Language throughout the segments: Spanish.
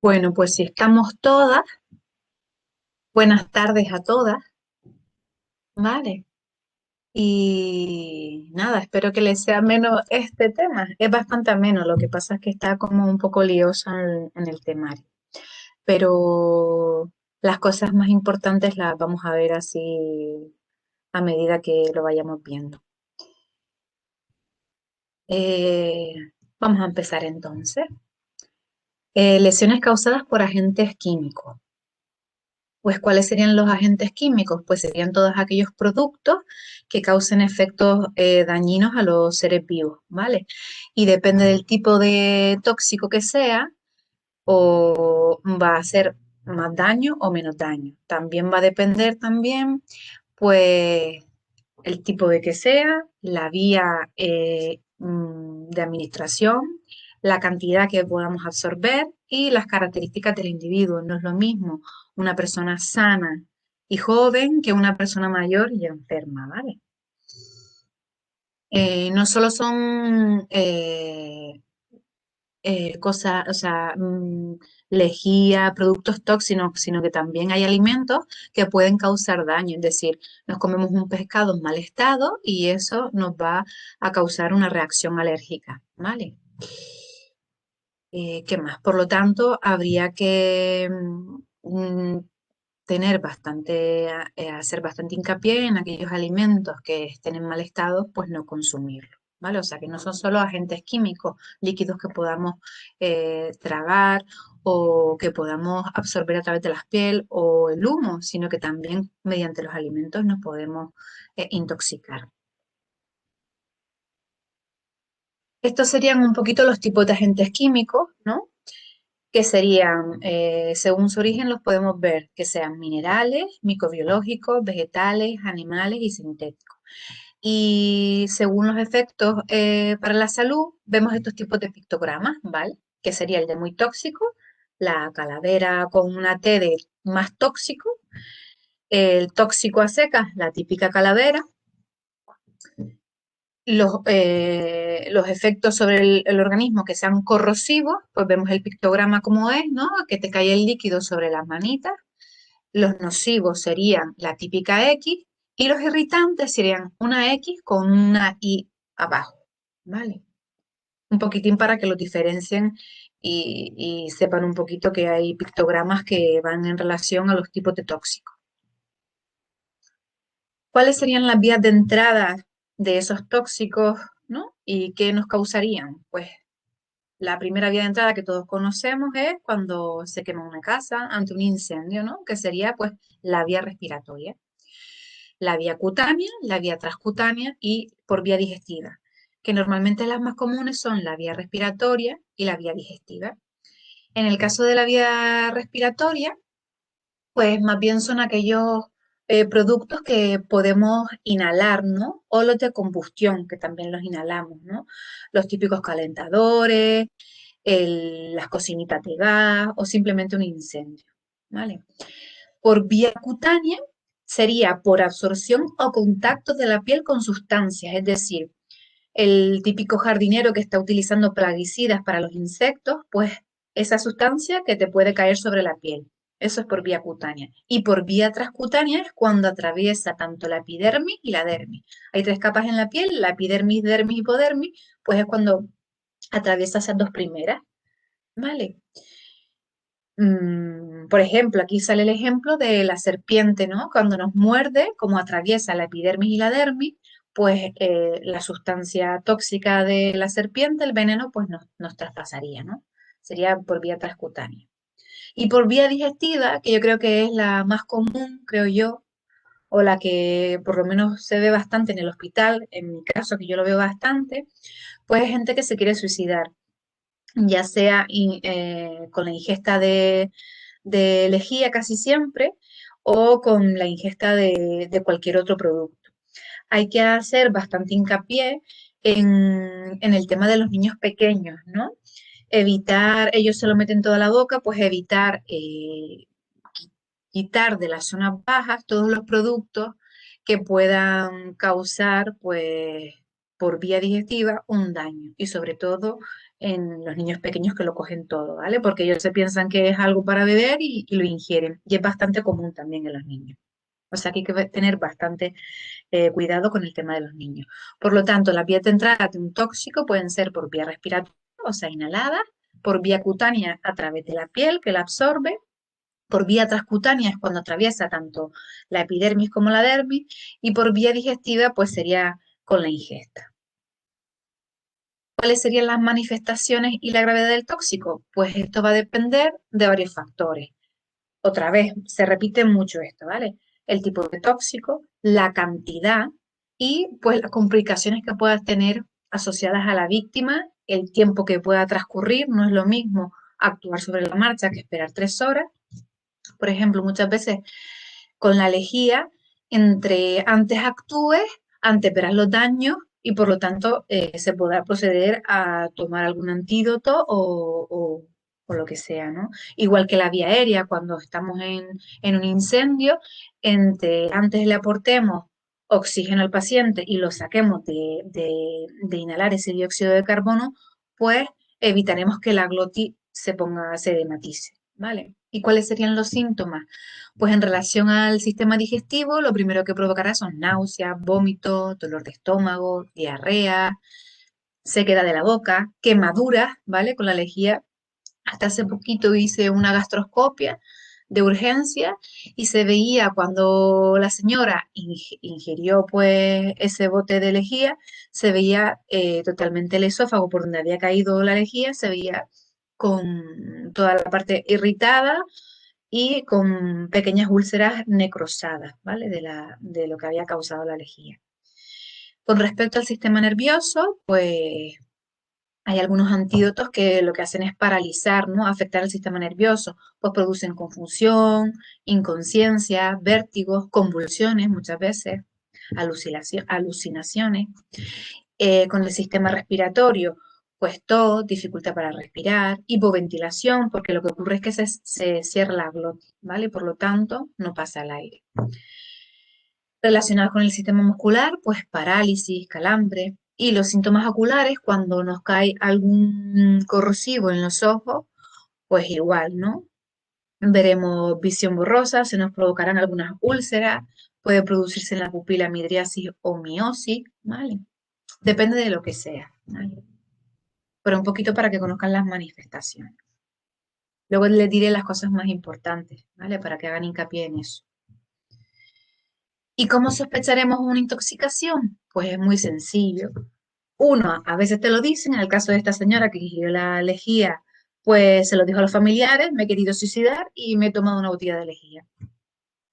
Bueno, pues si estamos todas, buenas tardes a todas, ¿vale? Y nada, espero que les sea menos este tema. Es bastante ameno, lo que pasa es que está como un poco lioso en el temario. Pero las cosas más importantes las vamos a ver así a medida que lo vayamos viendo. Eh, Vamos a empezar entonces. Lesiones causadas por agentes químicos. Pues, ¿cuáles serían los agentes químicos? Pues serían todos aquellos productos que causen efectos dañinos a los seres vivos, ¿vale? Y depende del tipo de tóxico que sea, o va a hacer más daño o menos daño. También va a depender también, pues, el tipo de que sea, la vía de administración, la cantidad que podamos absorber y las características del individuo. No es lo mismo una persona sana y joven que una persona mayor y enferma, ¿vale? No solo son cosas, o sea, lejía, productos tóxicos, sino que también hay alimentos que pueden causar daño. Es decir, nos comemos un pescado en mal estado y eso nos va a causar una reacción alérgica, ¿vale? ¿Qué más? Por lo tanto, habría que tener bastante, hacer bastante hincapié en aquellos alimentos que estén en mal estado, pues no consumirlos, ¿vale? O sea, que no son solo agentes químicos, líquidos que podamos tragar o que podamos absorber a través de la piel o el humo, sino que también mediante los alimentos nos podemos intoxicar. Estos serían un poquito los tipos de agentes químicos, ¿no? Que serían, según su origen, los podemos ver que sean minerales, microbiológicos, vegetales, animales y sintéticos. Y según los efectos para la salud, vemos estos tipos de pictogramas, ¿vale? Que sería el de muy tóxico, la calavera con una T de más tóxico, el tóxico a secas, la típica calavera, los efectos sobre el organismo que sean corrosivos, pues vemos el pictograma como es, ¿no? Que te cae el líquido sobre las manitas. Los nocivos serían la típica X y los irritantes serían una X con una Y abajo, ¿vale? Un poquitín para que los diferencien y sepan un poquito que hay pictogramas que van en relación a los tipos de tóxicos. ¿Cuáles serían las vías de entrada de esos tóxicos, ¿no? ¿Y qué nos causarían? Pues la primera vía de entrada que todos conocemos es cuando se quema una casa ante un incendio, ¿no? Que sería pues la vía respiratoria, la vía cutánea, la vía transcutánea y por vía digestiva, que normalmente las más comunes son la vía respiratoria y la vía digestiva. En el caso de la vía respiratoria, pues más bien son aquellos productos que podemos inhalar, ¿no? O los de combustión, que también los inhalamos, ¿no? Los típicos calentadores, las cocinitas de gas o simplemente un incendio, ¿vale? Por vía cutánea sería por absorción o contacto de la piel con sustancias, es decir, el típico jardinero que está utilizando plaguicidas para los insectos, pues esa sustancia que te puede caer sobre la piel. Eso es por vía cutánea. Y por vía transcutánea es cuando atraviesa tanto la epidermis y la dermis. Hay tres capas en la piel, la epidermis, dermis y hipodermis, pues es cuando atraviesa esas dos primeras, ¿vale? Por ejemplo, aquí sale el ejemplo de la serpiente, ¿no? Cuando nos muerde, como atraviesa la epidermis y la dermis, pues la sustancia tóxica de la serpiente, el veneno, pues nos traspasaría, ¿no? Sería por vía transcutánea. Y por vía digestiva, que yo creo que es la más común, creo yo, o la que por lo menos se ve bastante en el hospital, en mi caso, que yo lo veo bastante, pues hay gente que se quiere suicidar, ya sea con la ingesta de lejía casi siempre o con la ingesta de cualquier otro producto. Hay que hacer bastante hincapié en el tema de los niños pequeños, ¿no? Evitar, ellos se lo meten toda la boca, pues evitar quitar de las zonas bajas todos los productos que puedan causar, pues, por vía digestiva un daño y sobre todo en los niños pequeños que lo cogen todo, ¿vale? Porque ellos se piensan que es algo para beber y lo ingieren. Y es bastante común también en los niños. O sea que hay que tener bastante cuidado con el tema de los niños. Por lo tanto, las vías de entrada de un tóxico pueden ser por vía respiratoria, o sea, inhalada, por vía cutánea a través de la piel que la absorbe, por vía transcutánea es cuando atraviesa tanto la epidermis como la dermis, y por vía digestiva pues sería con la ingesta. ¿Cuáles serían las manifestaciones y la gravedad del tóxico? Pues esto va a depender de varios factores. Otra vez, se repite mucho esto, ¿vale? El tipo de tóxico, la cantidad y pues las complicaciones que pueda tener asociadas a la víctima, el tiempo que pueda transcurrir, no es lo mismo actuar sobre la marcha que esperar 3 horas. Por ejemplo, muchas veces con la lejía, entre antes actúes, antes verás los daños y por lo tanto se podrá proceder a tomar algún antídoto o lo que sea, ¿no? Igual que la vía aérea, cuando estamos en un incendio, antes le aportemos oxígeno al paciente y lo saquemos de inhalar ese dióxido de carbono, pues evitaremos que la glotis se edematice, ¿vale? ¿Y cuáles serían los síntomas? Pues en relación al sistema digestivo, lo primero que provocará son náuseas, vómitos, dolor de estómago, diarrea, sequedad de la boca, quemaduras, ¿vale? Con la lejía. Hasta hace poquito hice una gastroscopia de urgencia y se veía cuando la señora ingirió pues ese bote de lejía, se veía totalmente el esófago por donde había caído la lejía, se veía con toda la parte irritada y con pequeñas úlceras necrosadas, ¿vale? De lo que había causado la lejía. Con respecto al sistema nervioso, pues hay algunos antídotos que lo que hacen es paralizar, ¿no? Afectar el sistema nervioso, pues producen confusión, inconsciencia, vértigos, convulsiones muchas veces, alucinaciones. Con el sistema respiratorio, pues tos, dificultad para respirar, hipoventilación, porque lo que ocurre es que se cierra la glotis, ¿vale? Por lo tanto, no pasa el aire. Relacionados con el sistema muscular, pues parálisis, calambre. Y los síntomas oculares, cuando nos cae algún corrosivo en los ojos, pues igual, ¿no? Veremos visión borrosa, se nos provocarán algunas úlceras, puede producirse en la pupila midriasis o miosis, ¿vale? Depende de lo que sea, ¿vale? Pero un poquito para que conozcan las manifestaciones. Luego les diré las cosas más importantes, ¿vale? Para que hagan hincapié en eso. ¿Y cómo sospecharemos una intoxicación? Pues es muy sencillo. Uno, a veces te lo dicen, en el caso de esta señora que ingirió la lejía, pues se lo dijo a los familiares, me he querido suicidar y me he tomado una botella de lejía.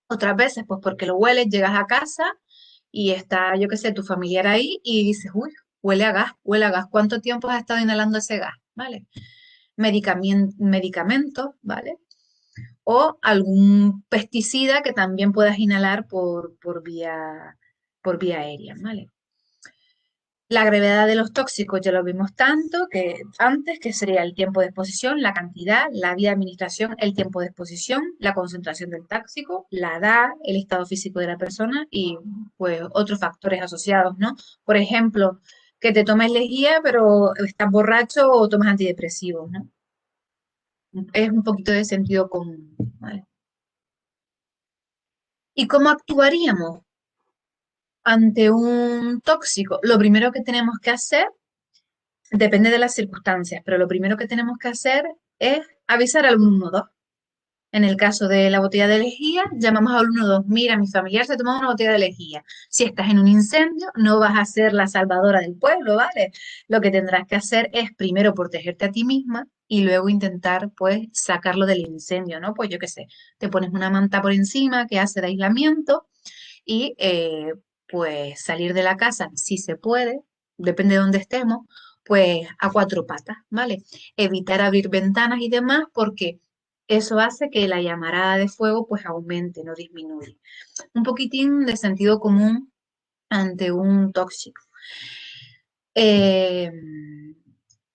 Otras veces, pues porque lo hueles, llegas a casa y está, yo qué sé, tu familiar ahí y dices, uy, huele a gas, huele a gas. ¿Cuánto tiempo has estado inhalando ese gas? ¿Vale? Medicamentos, ¿vale? O algún pesticida que también puedas inhalar por vía aérea, ¿vale? La gravedad de los tóxicos ya lo vimos tanto que antes, que sería el tiempo de exposición, la cantidad, la vía de administración, el tiempo de exposición, la concentración del tóxico, la edad, el estado físico de la persona y pues otros factores asociados, ¿no? Por ejemplo, que te tomes lejía pero estás borracho o tomas antidepresivos, ¿no? Es un poquito de sentido común, ¿vale? ¿Y cómo actuaríamos ante un tóxico? Lo primero que tenemos que hacer, depende de las circunstancias, pero lo primero que tenemos que hacer es avisar al 112. En el caso de la botella de lejía, llamamos al 112. Mira, mi familiar se tomó una botella de lejía. Si estás en un incendio, no vas a ser la salvadora del pueblo, ¿vale? Lo que tendrás que hacer es primero protegerte a ti misma y luego intentar, pues, sacarlo del incendio, ¿no? Pues yo qué sé, te pones una manta por encima que hace de aislamiento y pues salir de la casa si se puede, depende de dónde estemos, pues a 4 patas, ¿vale? Evitar abrir ventanas y demás porque eso hace que la llamarada de fuego pues aumente, no disminuye. Un poquitín de sentido común ante un tóxico. Eh,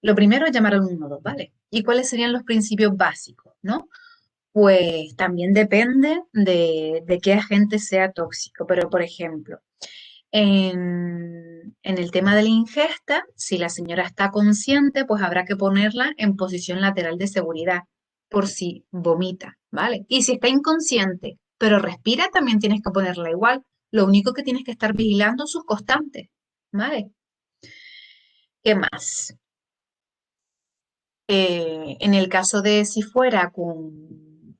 lo primero es llamar al 112, ¿vale? ¿Y cuáles serían los principios básicos, no? Pues también depende de qué agente sea tóxico, pero por ejemplo, en en el tema de la ingesta, si la señora está consciente, pues habrá que ponerla en posición lateral de seguridad por si vomita, ¿vale? Y si está inconsciente, pero respira, también tienes que ponerla igual. Lo único que tienes que estar vigilando sus constantes, ¿vale? ¿Qué más? En el caso de si fuera con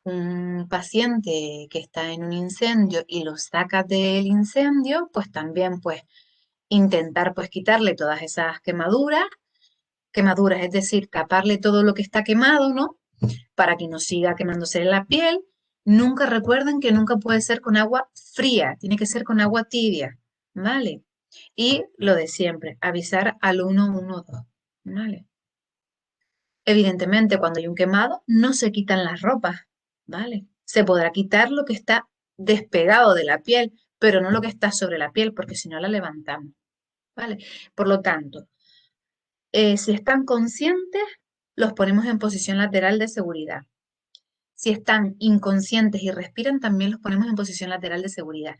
un paciente que está en un incendio y lo sacas del incendio, pues también pues intentar pues quitarle todas esas quemaduras, es decir, taparle todo lo que está quemado, ¿no? Para que no siga quemándose la piel. Nunca recuerden que nunca puede ser con agua fría, tiene que ser con agua tibia, ¿vale? Y lo de siempre, avisar al 112, ¿vale? Evidentemente, cuando hay un quemado, no se quitan las ropas, ¿vale? Se podrá quitar lo que está despegado de la piel, pero no lo que está sobre la piel, porque si no la levantamos, ¿vale? Por lo tanto, si están conscientes, los ponemos en posición lateral de seguridad. Si están inconscientes y respiran, también los ponemos en posición lateral de seguridad.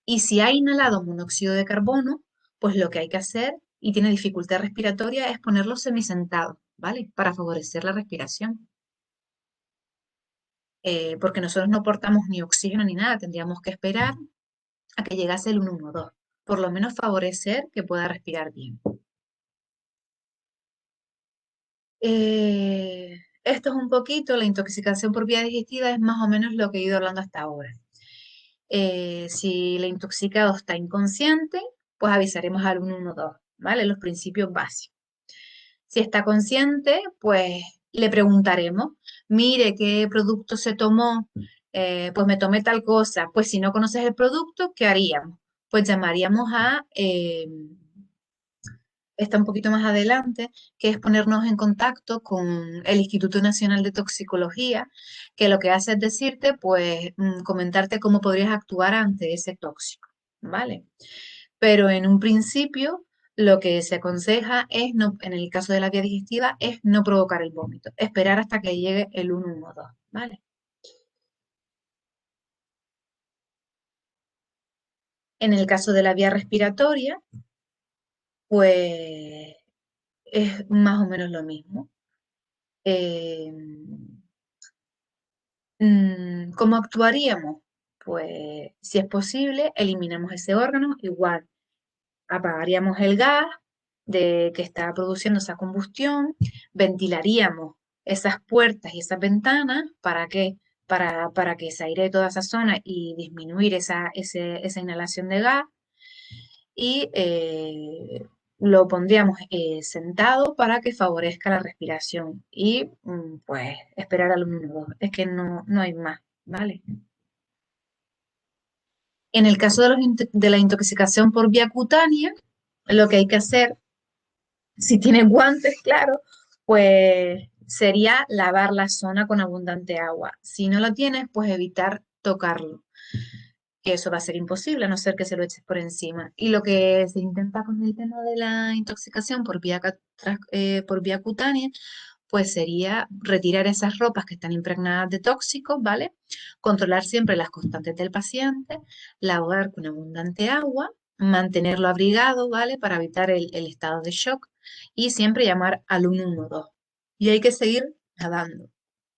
Y si ha inhalado monóxido de carbono, pues lo que hay que hacer y tiene dificultad respiratoria es ponerlos semisentados, ¿vale? Para favorecer la respiración. Porque nosotros no portamos ni oxígeno ni nada, tendríamos que esperar a que llegase el 112. Por lo menos favorecer que pueda respirar bien. Esto es un poquito, la intoxicación por vía digestiva es más o menos lo que he ido hablando hasta ahora. Si el intoxicado está inconsciente, pues avisaremos al 112, ¿vale? Los principios básicos. Si está consciente, pues le preguntaremos, mire, ¿qué producto se tomó? Pues me tomé tal cosa. Pues si no conoces el producto, ¿qué haríamos? Pues llamaríamos está un poquito más adelante, que es ponernos en contacto con el Instituto Nacional de Toxicología, que lo que hace es decirte, pues, comentarte cómo podrías actuar ante ese tóxico, ¿vale? Pero en un principio, lo que se aconseja es, no, en el caso de la vía digestiva, es no provocar el vómito, esperar hasta que llegue el 112, ¿vale? En el caso de la vía respiratoria, pues es más o menos lo mismo. Eh, ¿Cómo actuaríamos? Pues si es posible, eliminamos ese órgano, igual apagaríamos el gas de que está produciendo esa combustión, ventilaríamos esas puertas y esas ventanas, ¿para qué? Para que se airee toda esa zona y disminuir esa inhalación de gas y lo pondríamos sentado para que favorezca la respiración y pues esperar al minuto. Es que no hay más, ¿vale? En el caso de la intoxicación por vía cutánea, lo que hay que hacer, si tienes guantes, claro, pues sería lavar la zona con abundante agua. Si no lo tienes, pues evitar tocarlo, que eso va a ser imposible, a no ser que se lo eches por encima. Y lo que se intenta con el tema de la intoxicación por vía cutánea, pues sería retirar esas ropas que están impregnadas de tóxicos, ¿vale? Controlar siempre las constantes del paciente, lavar con abundante agua, mantenerlo abrigado, ¿vale? Para evitar el estado de shock y siempre llamar al 112. Y hay que seguir nadando.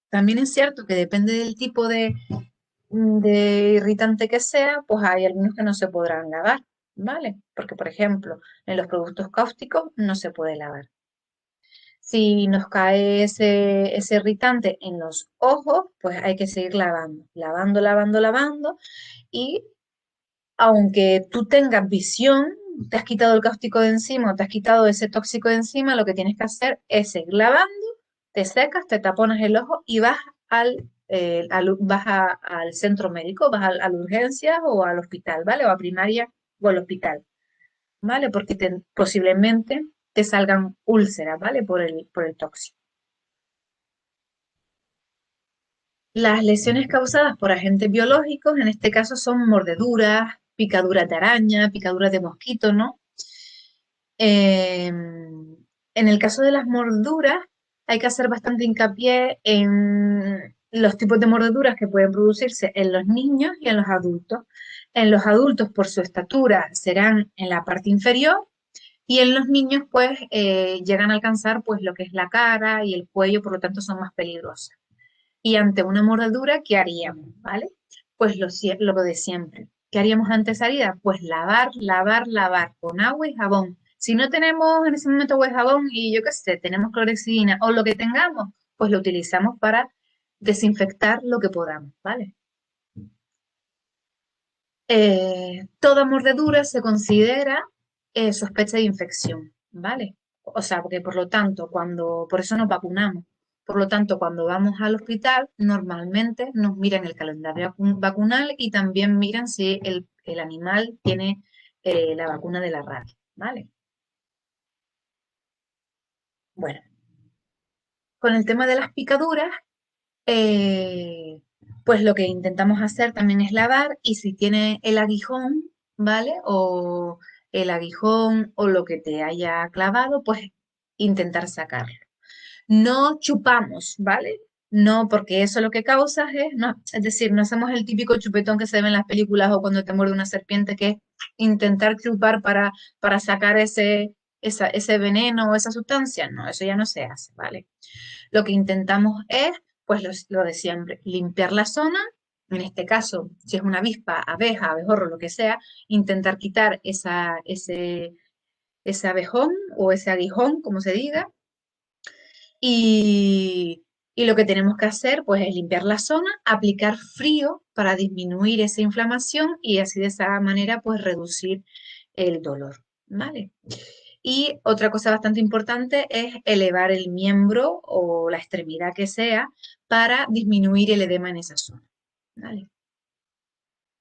También es cierto que depende del tipo de irritante que sea, pues hay algunos que no se podrán lavar, ¿vale? Porque, por ejemplo, en los productos cáusticos no se puede lavar. Si nos cae ese irritante en los ojos, pues hay que seguir lavando, lavando, lavando, lavando. Y aunque tú tengas visión, te has quitado el cáustico de encima o te has quitado ese tóxico de encima, lo que tienes que hacer es seguir lavando, te secas, te taponas el ojo y vas al centro médico, vas a la urgencia o al hospital, ¿vale? O a primaria o al hospital, ¿vale? Porque posiblemente te salgan úlceras, ¿vale? Por el tóxico. Las lesiones causadas por agentes biológicos, en este caso, son mordeduras, picaduras de araña, picaduras de mosquito, ¿no? En el caso de las morduras, hay que hacer bastante hincapié en los tipos de mordeduras que pueden producirse en los niños y en los adultos. En los adultos, por su estatura, serán en la parte inferior y en los niños, pues, llegan a alcanzar, pues, lo que es la cara y el cuello, por lo tanto, son más peligrosas. Y ante una mordedura, ¿qué haríamos? ¿Vale? Pues lo de siempre. ¿Qué haríamos ante esa herida? Pues lavar, lavar, lavar con agua y jabón. Si no tenemos en ese momento agua y jabón y yo qué sé, tenemos clorexidina o lo que tengamos, pues lo utilizamos para desinfectar lo que podamos, ¿vale? Toda mordedura se considera sospecha de infección, ¿vale? O sea, porque por lo tanto, por eso nos vacunamos. Por lo tanto, cuando vamos al hospital, normalmente nos miran el calendario vacunal y también miran si el animal tiene la vacuna de la rabia, ¿vale? Bueno, con el tema de las picaduras, eh, pues lo que intentamos hacer también es lavar y si tiene el aguijón, ¿vale? O el aguijón o lo que te haya clavado, pues intentar sacarlo. No chupamos, ¿vale? No, porque eso lo que causa es, no, es decir, no hacemos el típico chupetón que se ve en las películas o cuando te muerde una serpiente, que es intentar chupar para sacar ese veneno o esa sustancia. No, eso ya no se hace, ¿vale? Lo que intentamos es, pues lo de siempre, limpiar la zona, en este caso, si es una avispa, abeja, abejorro, lo que sea, intentar quitar ese abejón o ese aguijón, como se diga, y, y lo que tenemos que hacer, pues, es limpiar la zona, aplicar frío para disminuir esa inflamación y así de esa manera, pues, reducir el dolor, ¿vale? Y otra cosa bastante importante es elevar el miembro o la extremidad que sea para disminuir el edema en esa zona, ¿vale?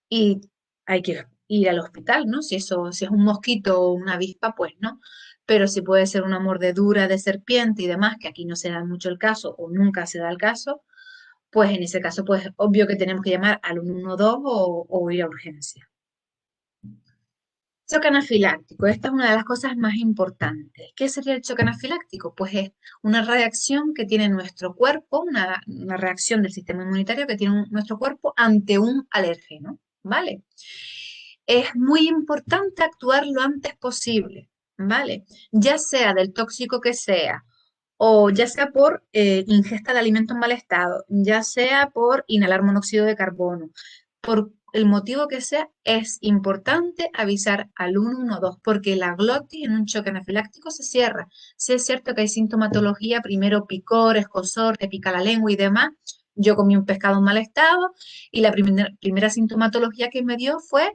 Y hay que ir al hospital, ¿no? Si es un mosquito o una avispa, pues no. Pero si puede ser una mordedura de serpiente y demás, que aquí no se da mucho el caso o nunca se da el caso, pues en ese caso, pues obvio que tenemos que llamar al 112 o ir a urgencia. Choque anafiláctico, esta es una de las cosas más importantes. ¿Qué sería el choque anafiláctico? Pues es una reacción que tiene nuestro cuerpo, una reacción del sistema inmunitario que tiene nuestro cuerpo ante un alérgeno, ¿vale? Es muy importante actuar lo antes posible, ¿vale? Ya sea del tóxico que sea, o ya sea por ingesta de alimentos en mal estado, ya sea por inhalar monóxido de carbono, por el motivo que sea, es importante avisar al 112 porque la glotis en un choque anafiláctico se cierra. Si es cierto que hay sintomatología, primero picor, escozor, te pica la lengua y demás. Yo comí un pescado en mal estado y la primera sintomatología que me dio fue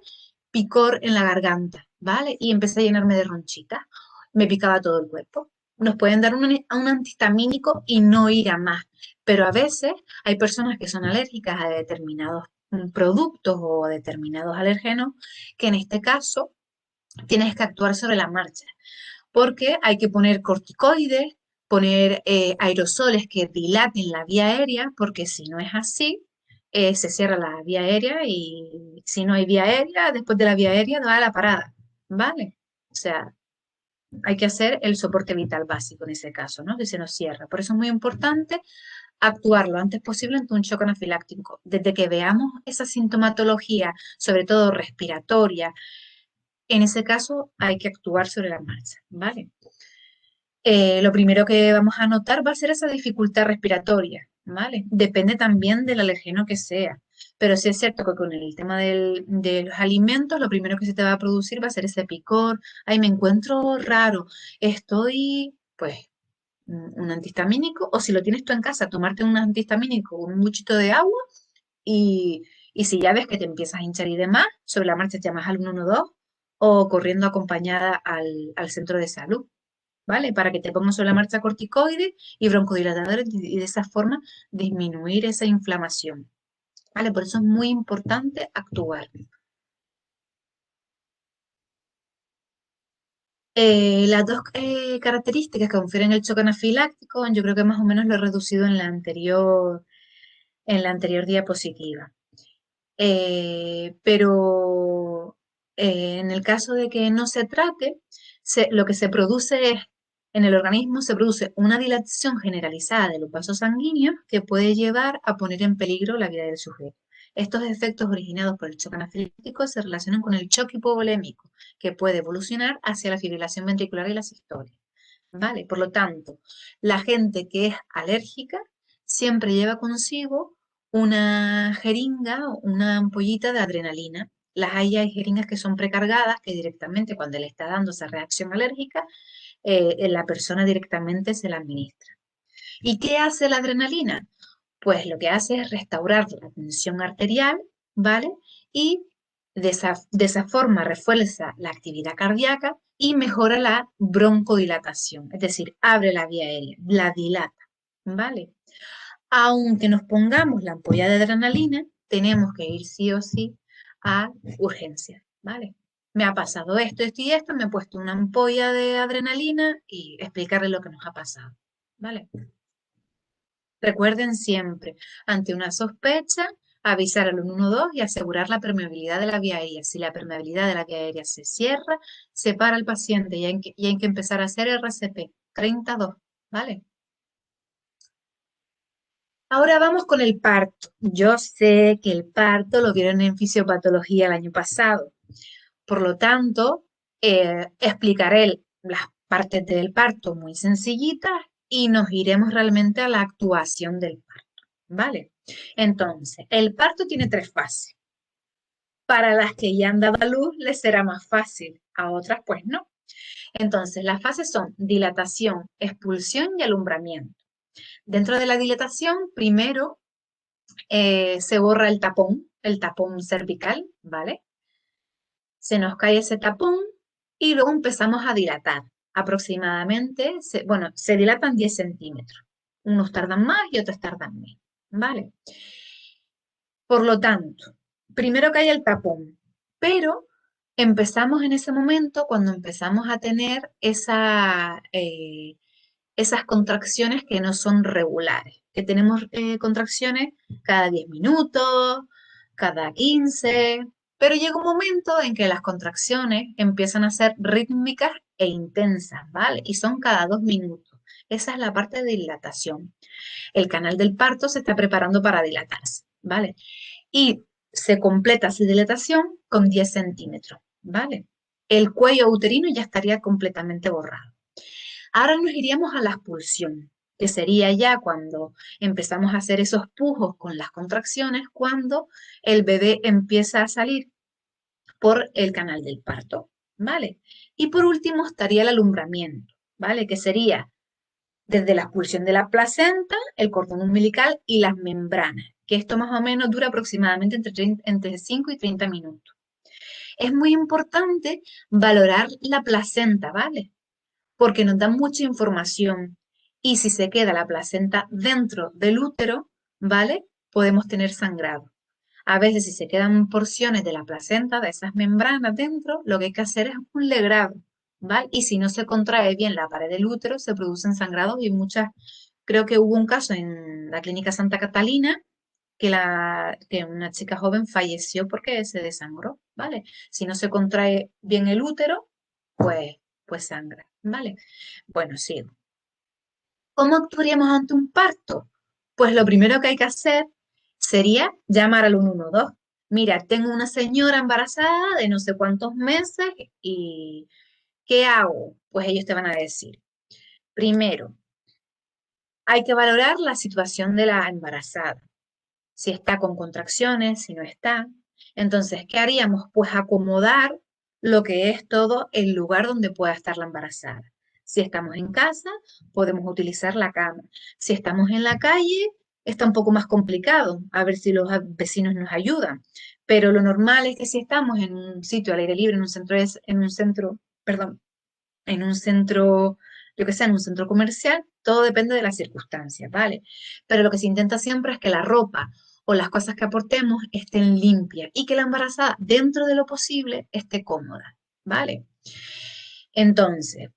picor en la garganta, ¿vale? Y empecé a llenarme de ronchitas. Me picaba todo el cuerpo. Nos pueden dar un antihistamínico y no ir a más, pero a veces hay personas que son alérgicas a determinados productos o determinados alérgenos que en este caso tienes que actuar sobre la marcha, porque hay que poner corticoides, poner aerosoles que dilaten la vía aérea, porque si no es así, se cierra la vía aérea y si no hay vía aérea, después de la vía aérea no va a la parada, ¿vale? O sea, hay que hacer el soporte vital básico en ese caso, ¿no? Que se nos cierra. Por eso es muy importante actuar lo antes posible ante un shock anafiláctico. Desde que veamos esa sintomatología, sobre todo respiratoria, en ese caso hay que actuar sobre la marcha, ¿vale? Lo primero que vamos a notar va a ser esa dificultad respiratoria, ¿vale? Depende también del alergeno que sea. Pero sí es cierto que con el tema de los alimentos, lo primero que se te va a producir va a ser ese picor. Ay, me encuentro raro. Estoy, pues, un antihistamínico. O si lo tienes tú en casa, tomarte un antihistamínico con un muchito de agua. Y, y si ya ves que te empiezas a hinchar y demás, sobre la marcha llamas al 112 o corriendo acompañada al centro de salud. ¿Vale? Para que te pongan sobre la marcha corticoides y broncodilatadores y de esa forma disminuir esa inflamación. ¿Vale? Por eso es muy importante actuar. Las dos características que confieren el choque anafiláctico, yo creo que más o menos lo he reducido en la anterior diapositiva. Pero en el caso de que no se trate, lo que se produce es En el organismo se produce una dilatación generalizada de los vasos sanguíneos que puede llevar a poner en peligro la vida del sujeto. Estos efectos originados por el choque anafiláctico se relacionan con el choque hipovolémico, que puede evolucionar hacia la fibrilación ventricular y la sistolia. ¿Vale? Por lo tanto, la gente que es alérgica siempre lleva consigo una jeringa, una ampollita de adrenalina. Hay jeringas que son precargadas, que directamente cuando le está dando esa reacción alérgica, la persona directamente se la administra. ¿Y qué hace la adrenalina? Pues lo que hace es restaurar la tensión arterial, ¿vale? Y de esa forma refuerza la actividad cardíaca y mejora la broncodilatación, es decir, abre la vía aérea, la dilata, ¿vale? Aunque nos pongamos la ampolla de adrenalina, tenemos que ir sí o sí a urgencias, ¿vale? Me ha pasado esto, esto y esto, me he puesto una ampolla de adrenalina y explicarle lo que nos ha pasado, ¿vale? Recuerden siempre, ante una sospecha, avisar al 112 y asegurar la permeabilidad de la vía aérea. Si la permeabilidad de la vía aérea se cierra, se para el paciente y hay que empezar a hacer RCP 32, ¿vale? Ahora vamos con el parto. Yo sé que el parto lo vieron en fisiopatología el año pasado. Por lo tanto, explicaré las partes del parto muy sencillitas y nos iremos realmente a la actuación del parto, ¿vale? Entonces, el parto tiene 3 fases. Para las que ya han dado a luz les será más fácil, a otras pues no. Entonces, las fases son dilatación, expulsión y alumbramiento. Dentro de la dilatación, primero se borra el tapón cervical, ¿vale? Se nos cae ese tapón y luego empezamos a dilatar. Aproximadamente, bueno, se dilatan 10 centímetros. Unos tardan más y otros tardan menos, ¿vale? Por lo tanto, primero cae el tapón, pero empezamos en ese momento cuando empezamos a tener esas contracciones que no son regulares, que tenemos contracciones cada 10 minutos, cada 15, pero llega un momento en que las contracciones empiezan a ser rítmicas e intensas, ¿vale? Y son cada 2 minutos. Esa es la parte de dilatación. El canal del parto se está preparando para dilatarse, ¿vale? Y se completa su dilatación con 10 centímetros, ¿vale? El cuello uterino ya estaría completamente borrado. Ahora nos iríamos a la expulsión, que sería ya cuando empezamos a hacer esos pujos con las contracciones, cuando el bebé empieza a salir por el canal del parto, ¿vale? Y por último estaría el alumbramiento, ¿vale? Que sería desde la expulsión de la placenta, el cordón umbilical y las membranas, que esto más o menos dura aproximadamente entre 5 y 30 minutos. Es muy importante valorar la placenta, ¿vale? Porque nos da mucha información. Y si se queda la placenta dentro del útero, ¿vale? Podemos tener sangrado. A veces si se quedan porciones de la placenta, de esas membranas dentro, lo que hay que hacer es un legrado, ¿vale? Y si no se contrae bien la pared del útero, se producen sangrados y creo que hubo un caso en la clínica Santa Catalina que una chica joven falleció porque se desangró, ¿vale? Si no se contrae bien el útero, pues, pues sangra, ¿vale? Bueno, sigo. ¿Cómo actuaríamos ante un parto? Pues lo primero que hay que hacer sería llamar al 112. Mira, tengo una señora embarazada de no sé cuántos meses y ¿qué hago? Pues ellos te van a decir, primero, hay que valorar la situación de la embarazada, si está con contracciones, si no está. Entonces, ¿qué haríamos? Pues acomodar lo que es todo el lugar donde pueda estar la embarazada. Si estamos en casa, podemos utilizar la cama. Si estamos en la calle, está un poco más complicado, a ver si los vecinos nos ayudan. Pero lo normal es que si estamos en un sitio al aire libre, perdón, en un centro, yo que sé, en un centro comercial, todo depende de las circunstancias, ¿vale? Pero lo que se intenta siempre es que la ropa o las cosas que aportemos estén limpias y que la embarazada, dentro de lo posible, esté cómoda, ¿vale? Entonces,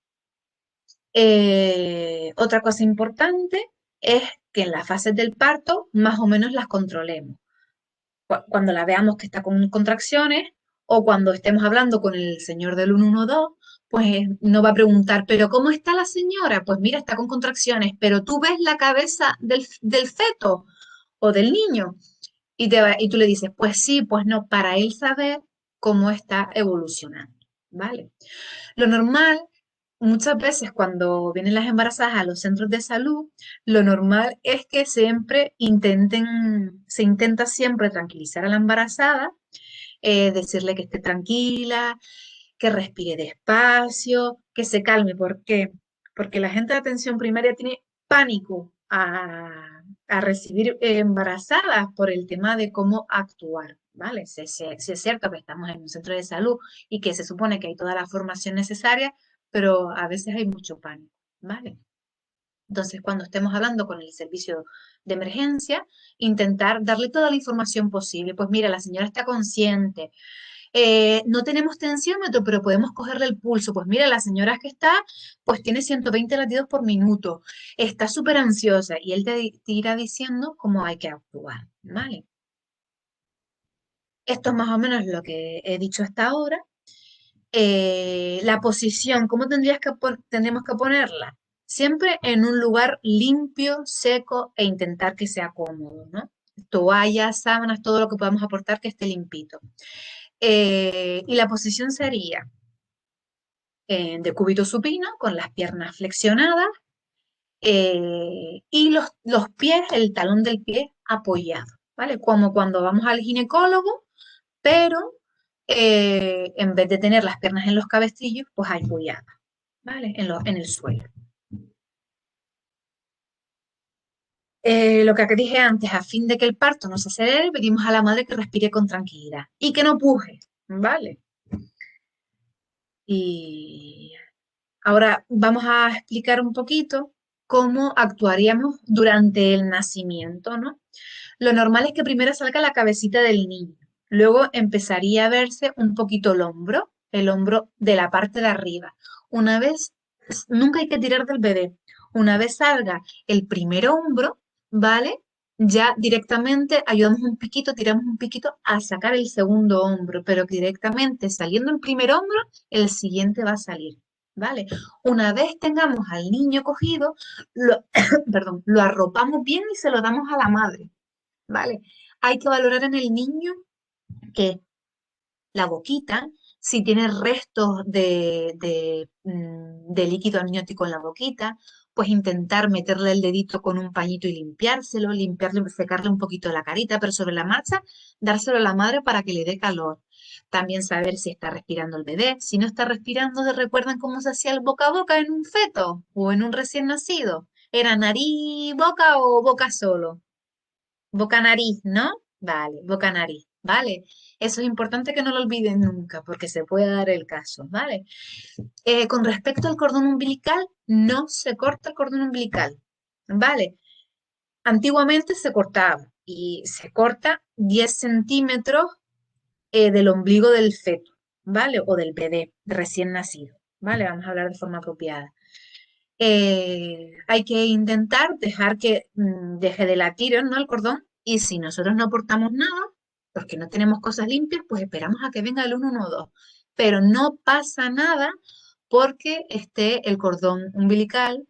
otra cosa importante es que en las fases del parto más o menos las controlemos. Cuando la veamos que está con contracciones o cuando estemos hablando con el señor del 112, pues no va a preguntar, pero ¿cómo está la señora? Pues mira, está con contracciones, pero tú ves la cabeza del feto o del niño y tú le dices, pues sí, pues no, para él saber cómo está evolucionando, ¿vale? Lo normal, muchas veces cuando vienen las embarazadas a los centros de salud, lo normal es que siempre se intenta siempre tranquilizar a la embarazada, decirle que esté tranquila, que respire despacio, que se calme. ¿Por qué? Porque la gente de atención primaria tiene pánico a recibir embarazadas por el tema de cómo actuar, ¿vale? Si es cierto que estamos en un centro de salud y que se supone que hay toda la formación necesaria, pero a veces hay mucho pánico, ¿vale? Entonces, cuando estemos hablando con el servicio de emergencia, intentar darle toda la información posible. Pues mira, la señora está consciente, no tenemos tensiómetro, pero podemos cogerle el pulso. Pues mira, la señora que está, pues tiene 120 latidos por minuto, está súper ansiosa y él te irá diciendo cómo hay que actuar, ¿vale? Esto es más o menos lo que he dicho hasta ahora. La posición, ¿cómo tendríamos que ponerla? Siempre en un lugar limpio, seco e intentar que sea cómodo, ¿no? Toallas, sábanas, todo lo que podamos aportar que esté limpito. Y la posición sería de cúbito supino, con las piernas flexionadas y los pies, el talón del pie apoyado, ¿vale? Como cuando vamos al ginecólogo, pero en vez de tener las piernas en los cabestrillos, pues apoyadas, ¿vale? En el suelo. Lo que dije antes, a fin de que el parto no se acelere, pedimos a la madre que respire con tranquilidad y que no puje, ¿vale? Y ahora vamos a explicar un poquito cómo actuaríamos durante el nacimiento, ¿no? Lo normal es que primero salga la cabecita del niño, luego empezaría a verse un poquito el hombro de la parte de arriba. Una vez, nunca hay que tirar del bebé. Una vez salga el primer hombro, ¿vale? Ya directamente ayudamos un piquito, tiramos un piquito a sacar el segundo hombro, pero directamente saliendo el primer hombro, el siguiente va a salir, ¿vale? Una vez tengamos al niño cogido, perdón, lo arropamos bien y se lo damos a la madre. ¿Vale? Hay que valorar en el niño que la boquita, si tiene restos de líquido amniótico en la boquita, pues intentar meterle el dedito con un pañito y limpiárselo, limpiarle, secarle un poquito la carita, pero sobre la marcha, dárselo a la madre para que le dé calor. También saber si está respirando el bebé. Si no está respirando, ¿se recuerdan cómo se hacía el boca a boca en un feto o en un recién nacido? ¿Era nariz, boca o boca solo? Boca nariz, ¿no? Vale, boca nariz, ¿vale? Eso es importante que no lo olviden nunca, porque se puede dar el caso, ¿vale? Con respecto al cordón umbilical, no se corta el cordón umbilical, ¿vale? Antiguamente se cortaba y se corta 10 centímetros del ombligo del feto, ¿vale? O del bebé recién nacido, ¿vale? Vamos a hablar de forma apropiada. Hay que intentar dejar que deje de latir, ¿no? El cordón. Y si nosotros no aportamos nada, porque no tenemos cosas limpias, pues esperamos a que venga el 112. Pero no pasa nada porque esté el cordón umbilical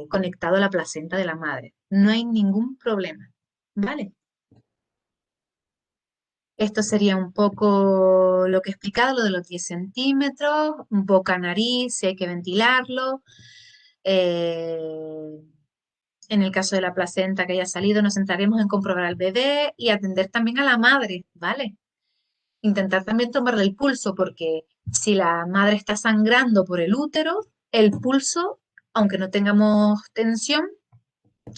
conectado a la placenta de la madre. No hay ningún problema, ¿vale? Esto sería un poco lo que he explicado, lo de los 10 centímetros, boca, nariz, si hay que ventilarlo. Eh, en el caso de la placenta que haya salido, nos centraremos en comprobar al bebé y atender también a la madre, ¿vale? Intentar también tomarle el pulso, porque si la madre está sangrando por el útero, el pulso, aunque no tengamos tensión,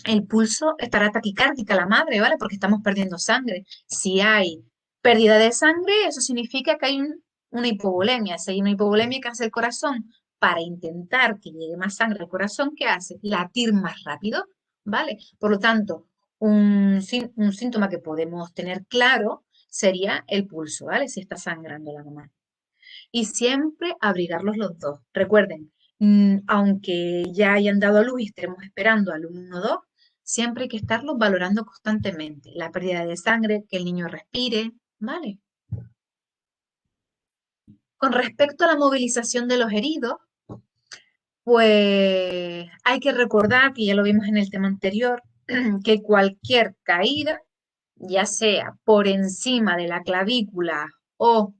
el pulso estará taquicárdica la madre, ¿vale? Porque estamos perdiendo sangre. Si hay pérdida de sangre, eso significa que hay una hipovolemia. Si hay una hipovolemia, ¿qué hace el corazón? Para intentar que llegue más sangre al corazón, ¿qué hace? Latir más rápido, ¿vale? Por lo tanto, un síntoma que podemos tener claro sería el pulso, ¿vale? Si está sangrando la mamá y siempre abrigarlos los dos. Recuerden, aunque ya hayan dado a luz y estemos esperando al 1-2, siempre hay que estarlos valorando constantemente. La pérdida de sangre, que el niño respire, ¿vale? Con respecto a la movilización de los heridos, pues hay que recordar, que ya lo vimos en el tema anterior, que cualquier caída, ya sea por encima de la clavícula o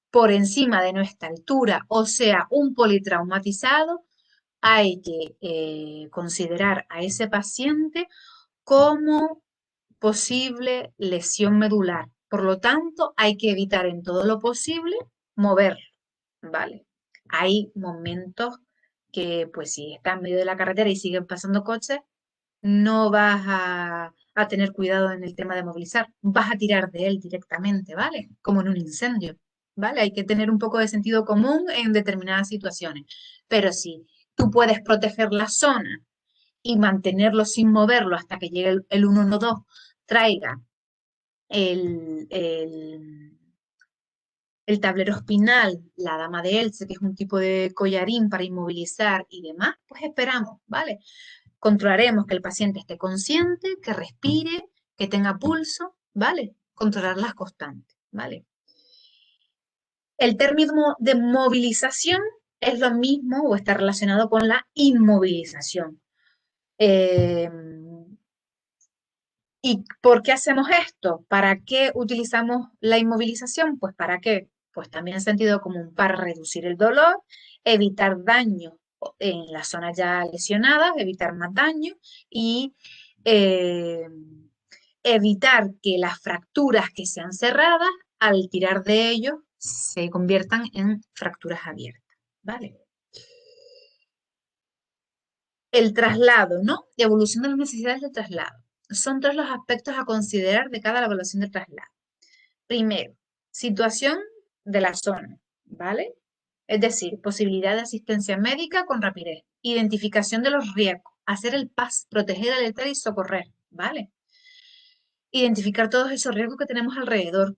por encima de nuestra altura, o sea, un politraumatizado, hay que considerar a ese paciente como posible lesión medular. Por lo tanto, hay que evitar en todo lo posible moverlo, ¿vale? Hay momentos que, pues si está en medio de la carretera y siguen pasando coches, no vas a tener cuidado en el tema de movilizar, vas a tirar de él directamente, ¿vale? Como en un incendio, ¿vale? Hay que tener un poco de sentido común en determinadas situaciones. Pero si tú puedes proteger la zona y mantenerlo sin moverlo hasta que llegue el 112, traiga el, el, el tablero espinal, la dama de Elche, que es un tipo de collarín para inmovilizar y demás, pues esperamos, ¿vale? Controlaremos que el paciente esté consciente, que respire, que tenga pulso, ¿vale? Controlar las constantes, ¿vale? El término de movilización es lo mismo o está relacionado con la inmovilización. Eh, ¿Y por qué hacemos esto? ¿Para qué utilizamos la inmovilización? Pues para qué, pues también sentido común, para reducir el dolor, evitar daño en las zonas ya lesionadas, evitar más daño y eh, evitar que las fracturas que sean cerradas, al tirar de ellos, se conviertan en fracturas abiertas, ¿vale? El traslado, ¿no? Evolución de las necesidades de traslado. Son tres los aspectos a considerar de cada evaluación de traslado. Primero, situación de la zona, ¿vale? Es decir, posibilidad de asistencia médica con rapidez, identificación de los riesgos, hacer el PAS, proteger, alertar y socorrer, ¿vale? Identificar todos esos riesgos que tenemos alrededor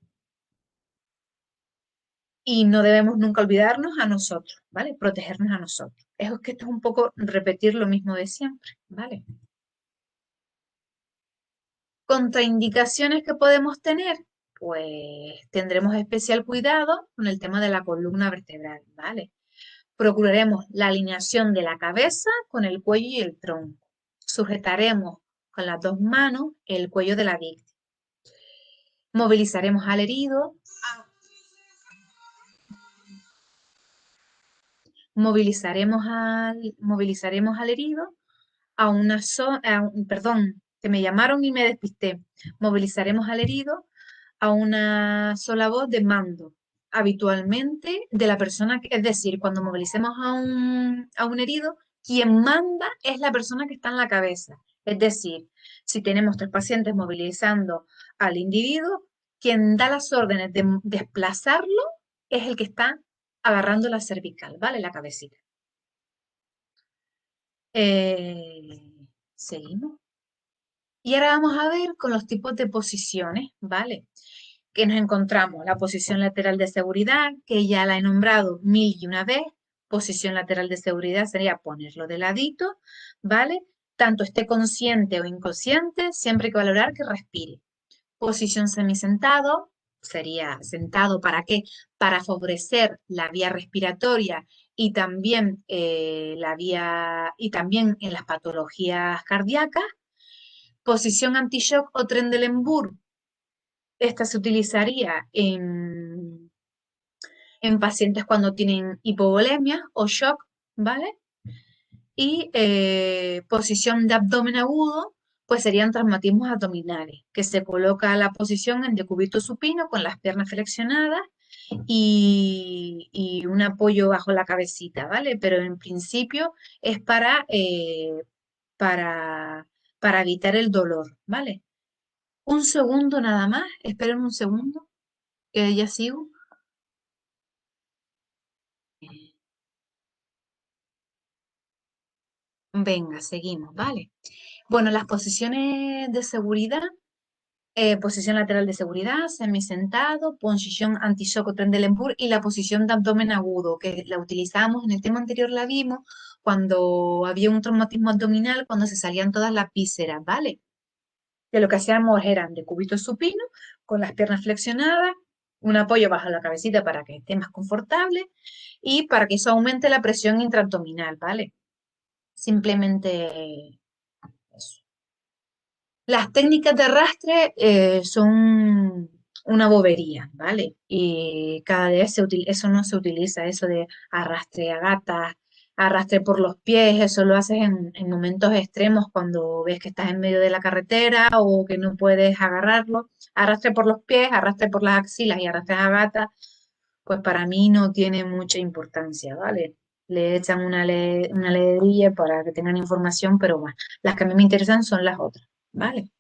y no debemos nunca olvidarnos a nosotros, ¿vale? Protegernos a nosotros. Es que esto es un poco repetir lo mismo de siempre, ¿vale? Contraindicaciones que podemos tener, pues tendremos especial cuidado con el tema de la columna vertebral, ¿vale? Procuraremos la alineación de la cabeza con el cuello y el tronco. Sujetaremos con las dos manos el cuello de la víctima. Movilizaremos al herido. Movilizaremos al herido a una zona, perdón, que me llamaron y me despisté. Movilizaremos al herido a una sola voz de mando, habitualmente de la persona, es decir, cuando movilicemos a un herido, quien manda es la persona que está en la cabeza. Es decir, si tenemos tres pacientes movilizando al individuo, quien da las órdenes de desplazarlo es el que está agarrando la cervical, ¿vale? La cabecita. Eh, Seguimos. Y ahora vamos a ver con los tipos de posiciones, ¿vale? Que nos encontramos la posición lateral de seguridad, que ya la he nombrado mil y una vez. Posición lateral de seguridad sería ponerlo de ladito, ¿vale? Tanto esté consciente o inconsciente, siempre hay que valorar que respire. Posición semisentado sería sentado, ¿para qué? Para favorecer la vía respiratoria y también y también en las patologías cardíacas. Posición anti-shock o Trendelenburg. Esta se utilizaría en pacientes cuando tienen hipovolemia o shock, ¿vale? Y posición de abdomen agudo, pues serían traumatismos abdominales, que se coloca la posición en decúbito supino con las piernas flexionadas y un apoyo bajo la cabecita, ¿vale? Pero en principio es para, para evitar el dolor, ¿vale? Un segundo nada más, esperen un segundo, que ya sigo. Venga, seguimos, ¿vale? Bueno, las posiciones de seguridad, posición lateral de seguridad, semisentado, posición anti-shock o Trendelenburg y la posición de abdomen agudo, que la utilizamos en el tema anterior, la vimos cuando había un traumatismo abdominal, cuando se salían todas las vísceras, ¿vale? Que lo que hacíamos eran de cúbito supino, con las piernas flexionadas un apoyo bajo la cabecita para que esté más confortable y para que eso aumente la presión intraabdominal, ¿vale? Simplemente eso. Las técnicas de arrastre son una bobería, ¿vale? Y cada vez eso no se utiliza, eso de arrastre a gatas, arrastre por los pies, eso lo haces en momentos extremos cuando ves que estás en medio de la carretera o que no puedes agarrarlo. Arrastre por los pies, arrastre por las axilas y arrastre a gatas, pues para mí no tiene mucha importancia, ¿vale? Le echan una letrilla para que tengan información, pero bueno, las que a mí me interesan son las otras, ¿vale?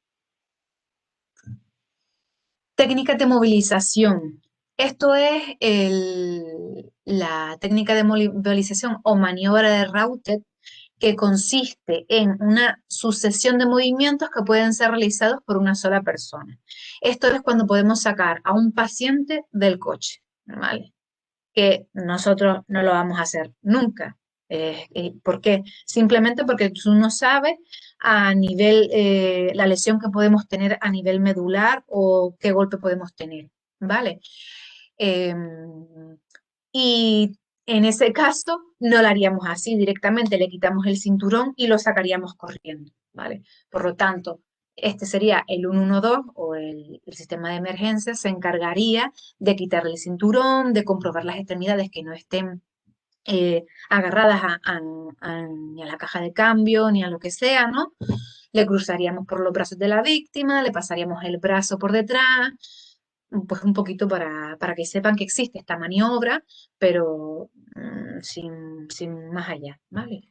Técnicas de movilización. Esto es la técnica de movilización o maniobra de Rautet, que consiste en una sucesión de movimientos que pueden ser realizados por una sola persona. Esto es cuando podemos sacar a un paciente del coche, ¿vale? Que nosotros no lo vamos a hacer nunca. ¿Por qué? Simplemente porque tú no sabes a nivel, la lesión que podemos tener a nivel medular o qué golpe podemos tener, ¿vale? Eh, y en ese caso no lo haríamos así directamente, le quitamos el cinturón y lo sacaríamos corriendo, ¿vale? Por lo tanto, este sería el 112 o el sistema de emergencia, se encargaría de quitarle el cinturón, de comprobar las extremidades que no estén agarradas ni a la caja de cambio, ni a lo que sea, ¿no? Le cruzaríamos por los brazos de la víctima, le pasaríamos el brazo por detrás, pues un poquito para que sepan que existe esta maniobra, pero sin más allá, ¿vale?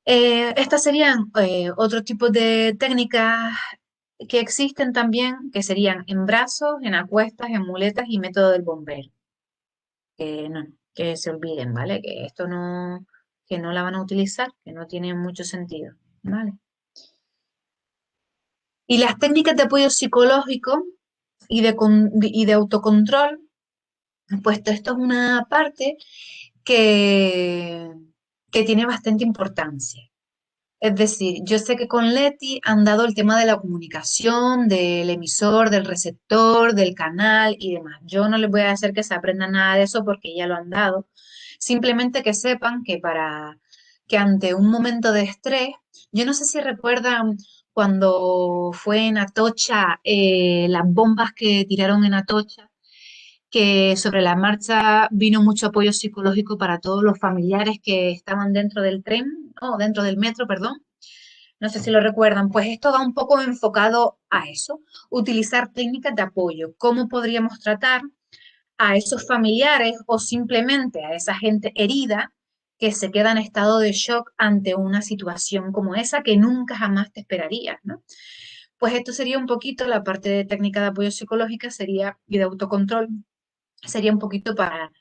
Estas serían otro tipo de técnicas que existen también, que serían en brazos, en acuestas, en muletas y método del bombero. Que no, que se olviden, ¿vale? Que no la van a utilizar, que no tiene mucho sentido, ¿vale? Y las técnicas de apoyo psicológico y de autocontrol, pues esto es una parte que, que tiene bastante importancia. Es decir, yo sé que con Leti han dado el tema de la comunicación, del emisor, del receptor, del canal y demás. Yo no les voy a hacer que se aprendan nada de eso porque ya lo han dado. Simplemente que sepan que ante un momento de estrés, yo no sé si recuerdan cuando fue en Atocha, las bombas que tiraron en Atocha, que sobre la marcha vino mucho apoyo psicológico para todos los familiares que estaban dentro del tren, o dentro del metro, perdón. No sé si lo recuerdan, pues esto va un poco enfocado a eso, utilizar técnicas de apoyo. ¿Cómo podríamos tratar a esos familiares o simplemente a esa gente herida que se queda en estado de shock ante una situación como esa que nunca jamás te esperarías, ¿no? Pues esto sería un poquito la parte de técnica de apoyo psicológica sería, y de autocontrol, sería un poquito para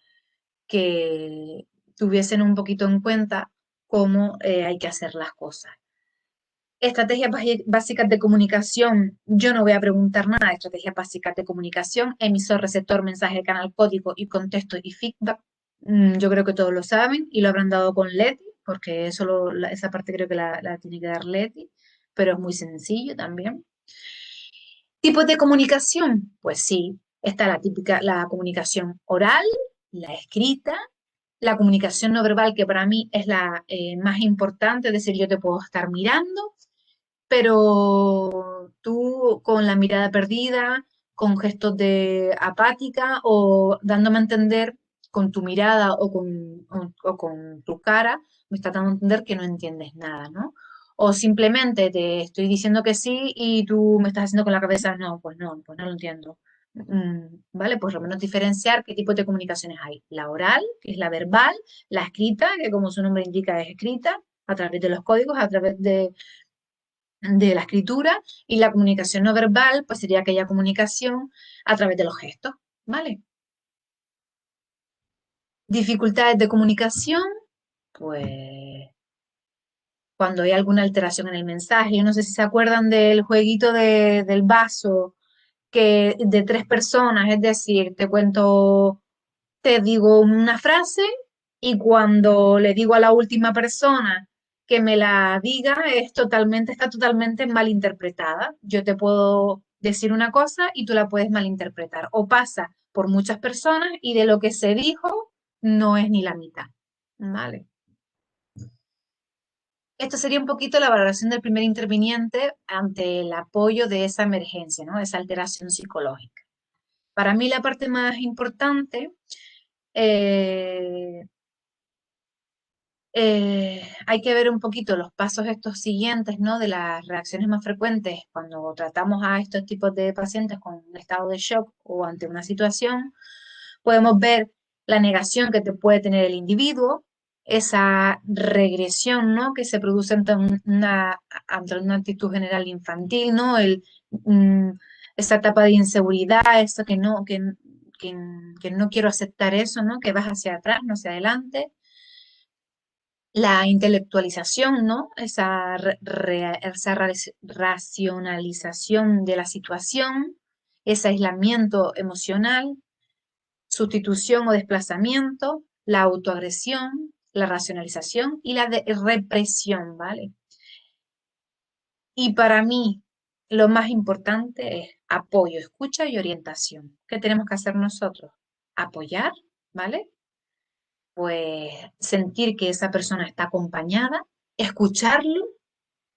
que tuviesen un poquito en cuenta cómo hay que hacer las cosas. Estrategias básicas de comunicación. Yo no voy a preguntar nada de estrategias básicas de comunicación. Emisor, receptor, mensaje, canal, código y contexto y feedback. Yo creo que todos lo saben y lo habrán dado con Leti, porque esa parte creo que la tiene que dar Leti, pero es muy sencillo también. ¿Tipos de comunicación? Pues sí, está la típica, la comunicación oral, la escrita, la comunicación no verbal, que para mí es la más importante, es decir, yo te puedo estar mirando pero tú con la mirada perdida, con gestos de apática o dándome a entender con tu mirada o con tu cara, me estás dando a entender que no entiendes nada, ¿no? O simplemente te estoy diciendo que sí y tú me estás haciendo con la cabeza, no, pues no lo entiendo. ¿Vale? Pues lo menos diferenciar qué tipo de comunicaciones hay. La oral, que es la verbal, la escrita, que como su nombre indica es escrita, a través de los códigos, a través de la escritura y la comunicación no verbal, pues sería aquella comunicación a través de los gestos, ¿vale? Dificultades de comunicación, pues cuando hay alguna alteración en el mensaje, yo no sé si se acuerdan del jueguito del vaso, que de tres personas, es decir, te digo una frase y cuando le digo a la última persona que me la diga, está totalmente malinterpretada. Yo te puedo decir una cosa y tú la puedes malinterpretar. O pasa por muchas personas y de lo que se dijo no es ni la mitad. ¿Vale? Esto sería un poquito la valoración del primer interviniente ante el apoyo de esa emergencia, ¿no? De esa alteración psicológica. Para mí la parte más importante eh, hay que ver un poquito los pasos estos siguientes, ¿no? De las reacciones más frecuentes cuando tratamos a estos tipos de pacientes con un estado de shock o ante una situación. Podemos ver la negación que te puede tener el individuo, esa regresión, ¿no? Que se produce ante una actitud general infantil, ¿no? Mm, esa etapa de inseguridad, eso que, que no quiero aceptar eso, ¿no? Que vas hacia atrás, no hacia adelante. La intelectualización, ¿no? Racionalización de la situación, ese aislamiento emocional, sustitución o desplazamiento, la autoagresión, la racionalización y la represión, ¿vale? Y para mí, lo más importante es apoyo, escucha y orientación. ¿Qué tenemos que hacer nosotros? Apoyar, ¿vale? Pues sentir que esa persona está acompañada, escucharlo,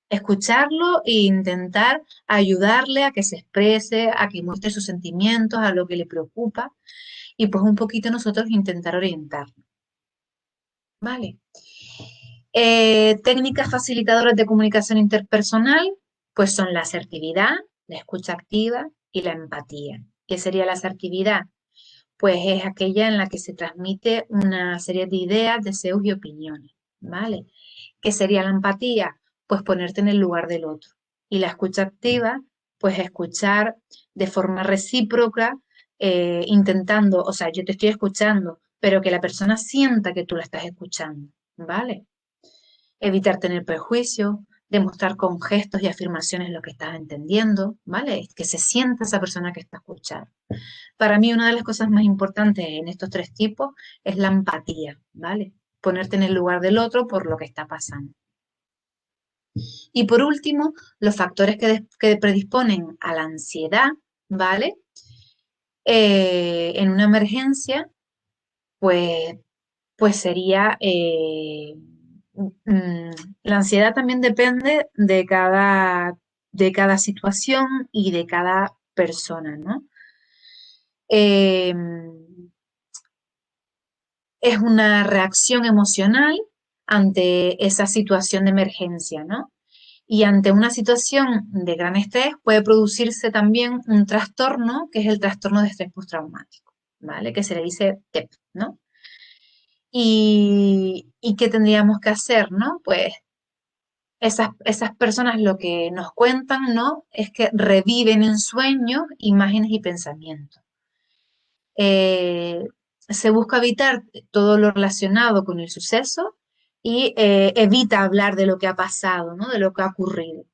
escucharlo e intentar ayudarle a que se exprese, a que muestre sus sentimientos, a lo que le preocupa y pues un poquito nosotros intentar orientarlo, ¿vale? Técnicas facilitadoras de comunicación interpersonal, pues son la asertividad, la escucha activa y la empatía. ¿Qué sería la asertividad? Pues es aquella en la que se transmite una serie de ideas, deseos y opiniones, ¿vale? ¿Qué sería la empatía? Pues ponerte en el lugar del otro. Y la escucha activa, pues escuchar de forma recíproca, intentando, o sea, yo te estoy escuchando, pero que la persona sienta que tú la estás escuchando, ¿vale? Evitar tener prejuicios, demostrar con gestos y afirmaciones lo que estás entendiendo, ¿vale? Que se sienta esa persona que está escuchando. Para mí, una de las cosas más importantes en estos tres tipos es la empatía, ¿vale? Ponerte en el lugar del otro por lo que está pasando. Y por último, los factores que predisponen a la ansiedad, ¿vale? En una emergencia, pues, pues sería, la ansiedad también depende de cada situación y de cada persona, ¿no? Eh, es una reacción emocional ante esa situación de emergencia, ¿no? Y ante una situación de gran estrés puede producirse también un trastorno, que es el trastorno de estrés postraumático, ¿vale? Que se le dice TEP, ¿no? Y qué tendríamos que hacer, ¿no? Pues esas personas lo que nos cuentan, ¿no? Es que reviven en sueños imágenes y pensamientos. Eh, Se busca evitar todo lo relacionado con el suceso y evita hablar de lo que ha pasado, ¿no? De lo que ha ocurrido.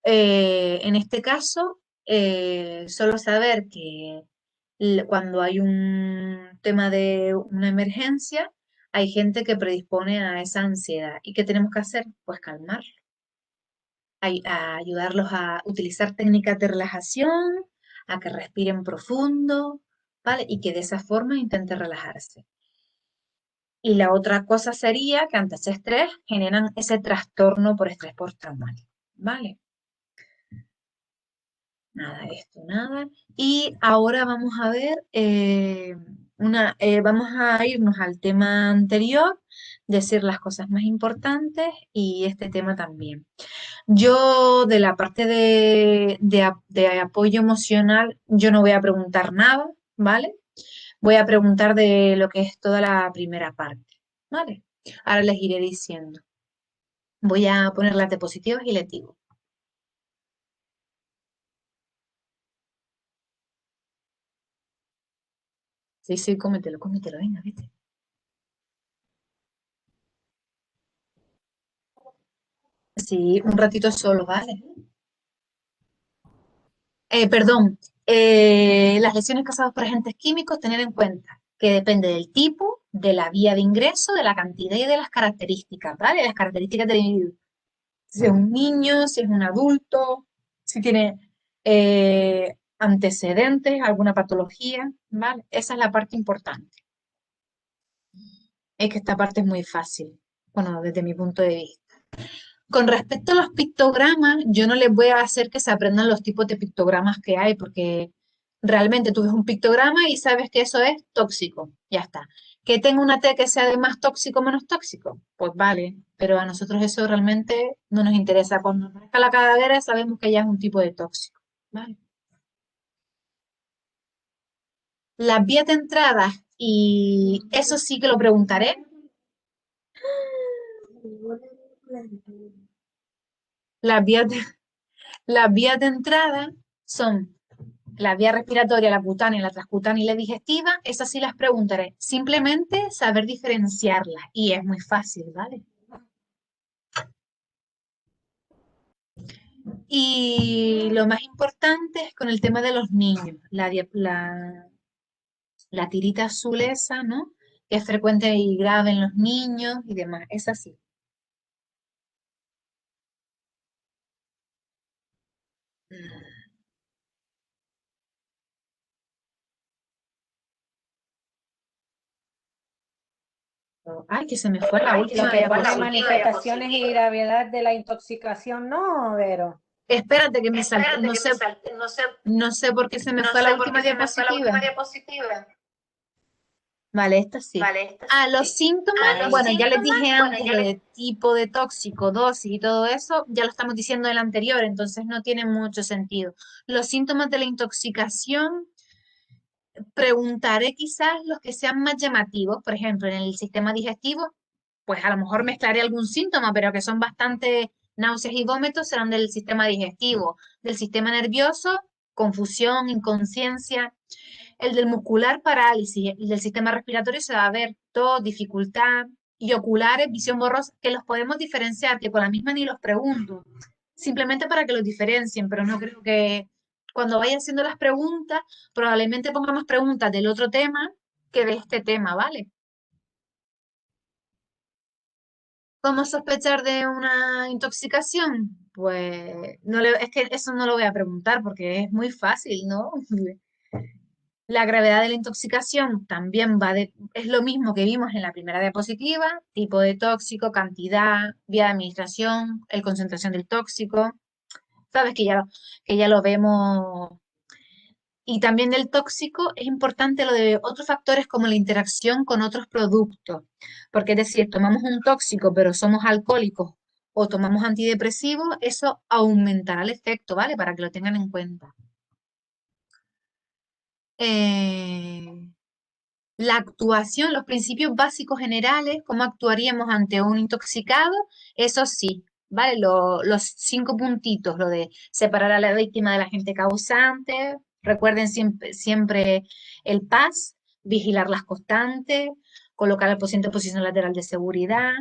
En este caso, solo saber que cuando hay un tema de una emergencia, hay gente que predispone a esa ansiedad. ¿Y qué tenemos que hacer? Pues calmar, a ayudarlos a utilizar técnicas de relajación, a que respiren profundo, ¿vale? Y que de esa forma intente relajarse. Y la otra cosa sería que ante ese estrés generan ese trastorno por estrés postraumático, ¿vale? Nada, esto, nada. Y ahora vamos a ver, vamos a irnos al tema anterior, decir las cosas más importantes y este tema también. Yo de la parte de apoyo emocional, yo no voy a preguntar nada, ¿vale? Voy a preguntar de lo que es toda la primera parte, ¿vale? Ahora les iré diciendo. Voy a poner las diapositivas y les digo. Sí, sí, cómetelo, cómetelo, venga, vete. Sí, un ratito solo, ¿vale? Perdón, las lesiones causadas por agentes químicos, tener en cuenta que depende del tipo, de la vía de ingreso, de la cantidad y de las características, ¿vale? Las características del individuo. Si es un niño, si es un adulto, si tiene antecedentes, alguna patología, ¿vale? Esa es la parte importante. Es que esta parte es muy fácil, bueno, desde mi punto de vista. Con respecto a los pictogramas, yo no les voy a hacer que se aprendan los tipos de pictogramas que hay, porque realmente tú ves un pictograma y sabes que eso es tóxico, ya está. Que tenga una T que sea de más tóxico o menos tóxico, pues vale, pero a nosotros eso realmente no nos interesa. Cuando aparezca la calavera sabemos que ya es un tipo de tóxico, ¿vale? Las vías de entrada, y eso sí que lo preguntaré, las vías de, las vías de entrada son la vía respiratoria, la cutánea, la transcutánea y la digestiva, esas sí las preguntaré. Simplemente saber diferenciarlas y es muy fácil, ¿vale? Y lo más importante es con el tema de los niños, la tirita azul esa, ¿no? Que es frecuente y grave en los niños y demás, es así. Ay, que se me fue la Lo última que pone diapositiva. manifestaciones y gravedad de la intoxicación, no, Vero. Espérate que me salte, no sé por qué se me fue la última diapositiva. Vale, esta sí. Los síntomas, Ahí. bueno, ya les dije antes lo de tipo de tóxico, dosis y todo eso, ya lo estamos diciendo en el anterior, entonces no tiene mucho sentido. Los síntomas de la intoxicación, preguntaré quizás los que sean más llamativos, por ejemplo, en el sistema digestivo, pues a lo mejor mezclaré algún síntoma, pero que son bastante náuseas y vómitos, serán del sistema digestivo, del sistema nervioso, confusión, inconsciencia. El del muscular, parálisis. El del sistema respiratorio se va a ver tos, dificultad. Y oculares, visión borrosa, que los podemos diferenciar, que con la misma ni los pregunto. Simplemente para que los diferencien, pero no creo que cuando vaya haciendo las preguntas, probablemente ponga más preguntas del otro tema que de este tema, ¿vale? ¿Cómo sospechar de una intoxicación? Pues no es que eso no lo voy a preguntar porque es muy fácil, ¿no? La gravedad de la intoxicación también es lo mismo que vimos en la primera diapositiva, tipo de tóxico, cantidad, vía de administración, el concentración del tóxico, sabes que ya lo vemos. Y también del tóxico es importante lo de otros factores como la interacción con otros productos, porque es decir, tomamos un tóxico pero somos alcohólicos o tomamos antidepresivos, eso aumentará el efecto, ¿vale? Para que lo tengan en cuenta. Eh, La actuación, los principios básicos generales, cómo actuaríamos ante un intoxicado, eso sí, ¿vale? Los 5 puntitos, lo de separar a la víctima del agente causante, recuerden siempre el PAS, vigilar las constantes, colocar al paciente en posición lateral de seguridad,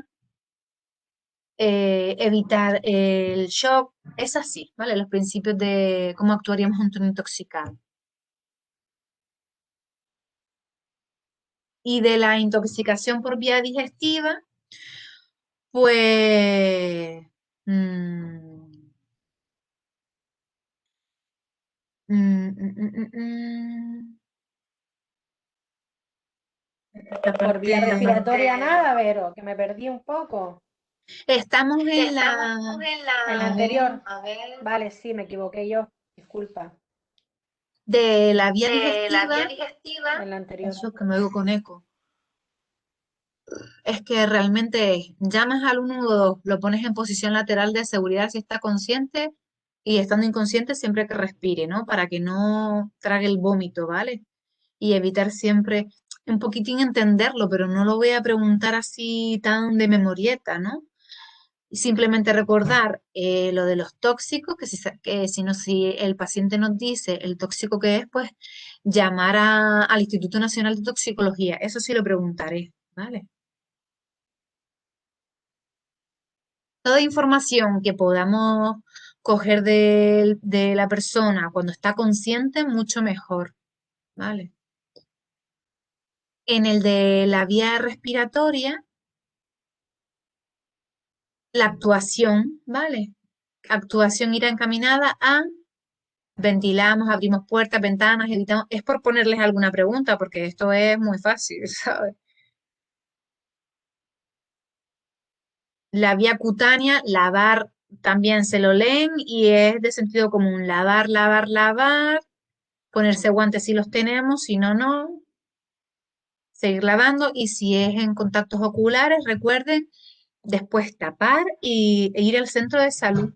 evitar el shock, es así, ¿vale? Los principios de cómo actuaríamos ante un intoxicado. Y de la intoxicación por vía digestiva, pues, mm, mm. Esta Por parte vía respiratoria nada, Vero, que me perdí un poco. estamos en En la a ver, anterior. Vale, sí, me equivoqué yo. Disculpa. de la vía digestiva, En la anterior. eso es que me oigo con eco. Es que realmente llamas al 112, lo pones en posición lateral de seguridad si está consciente y estando inconsciente siempre que respire, ¿no? Para que no trague el vómito, ¿vale? Y evitar siempre un poquitín entenderlo, pero no lo voy a preguntar así tan de memorieta, ¿no? Simplemente recordar lo de los tóxicos, que si, no, si el paciente nos dice el tóxico que es, pues llamar al Instituto Nacional de Toxicología. Eso sí lo preguntaré, ¿vale? Toda información que podamos coger de la persona cuando está consciente, mucho mejor, ¿vale? En el de la vía respiratoria, la actuación, ¿vale? Actuación irá encaminada a Ventilamos, abrimos puertas, ventanas, evitamos. Es por ponerles alguna pregunta, porque esto es muy fácil, ¿sabes? La vía cutánea, lavar, también se lo leen y es de sentido común. Lavar, lavar, lavar. Ponerse guantes si los tenemos, si no, no. Seguir lavando y si es en contactos oculares, recuerden después tapar e ir al centro de salud,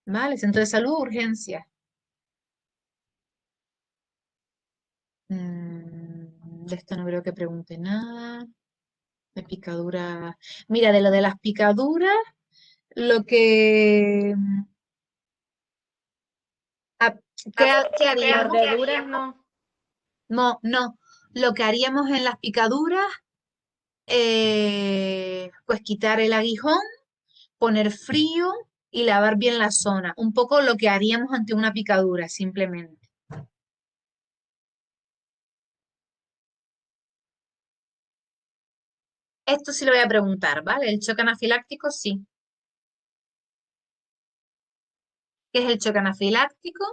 ¿vale? Centro de salud, urgencia. De esto no creo que pregunte nada. De picaduras. Mira, de lo de las picaduras, lo que... ah, ¿qué haríamos? Mordeduras no. No, no. Lo que haríamos en las picaduras, pues quitar el aguijón, poner frío y lavar bien la zona. Un poco lo que haríamos ante una picadura, simplemente. Esto sí lo voy a preguntar, ¿vale? El choque anafiláctico, sí. ¿Qué es el choque anafiláctico?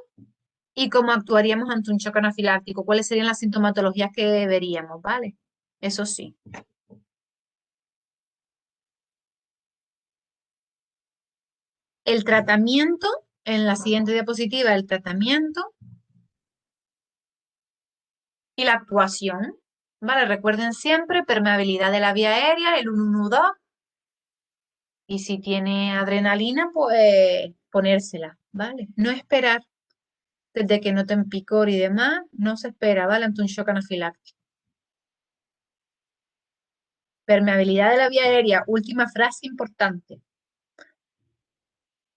¿Y cómo actuaríamos ante un choque anafiláctico? ¿Cuáles serían las sintomatologías que veríamos, ¿vale? Eso sí. El tratamiento, en la siguiente diapositiva, el tratamiento y la actuación, ¿vale? Recuerden siempre permeabilidad de la vía aérea, el 112, y si tiene adrenalina, pues ponérsela, ¿vale? No esperar desde que noten picor y demás, no se espera, ¿vale? Ante un shock anafiláctico. Permeabilidad de la vía aérea, última frase importante.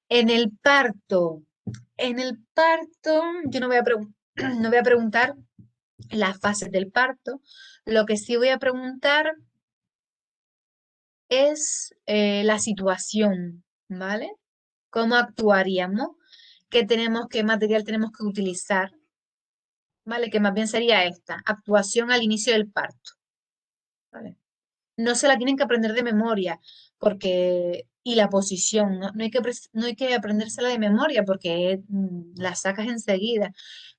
En el parto, yo no voy a no voy a preguntar las fases del parto. Lo que sí voy a preguntar es la situación, ¿vale? ¿Cómo actuaríamos? ¿Qué material tenemos que utilizar? ¿Vale? Que más bien sería esta, actuación al inicio del parto, ¿vale? No se la tienen que aprender de memoria, porque, y la posición, no hay que aprendérsela de memoria porque la sacas enseguida.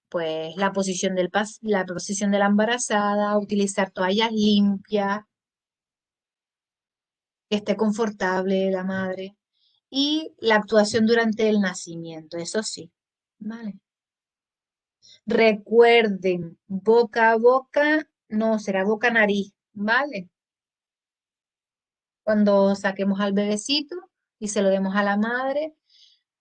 Pues la posición la posición de la embarazada, utilizar toallas limpias, que esté confortable la madre, y la actuación durante el nacimiento, eso sí, ¿vale? Recuerden, boca a boca, no, será boca a nariz, ¿vale? Cuando saquemos al bebecito y se lo demos a la madre,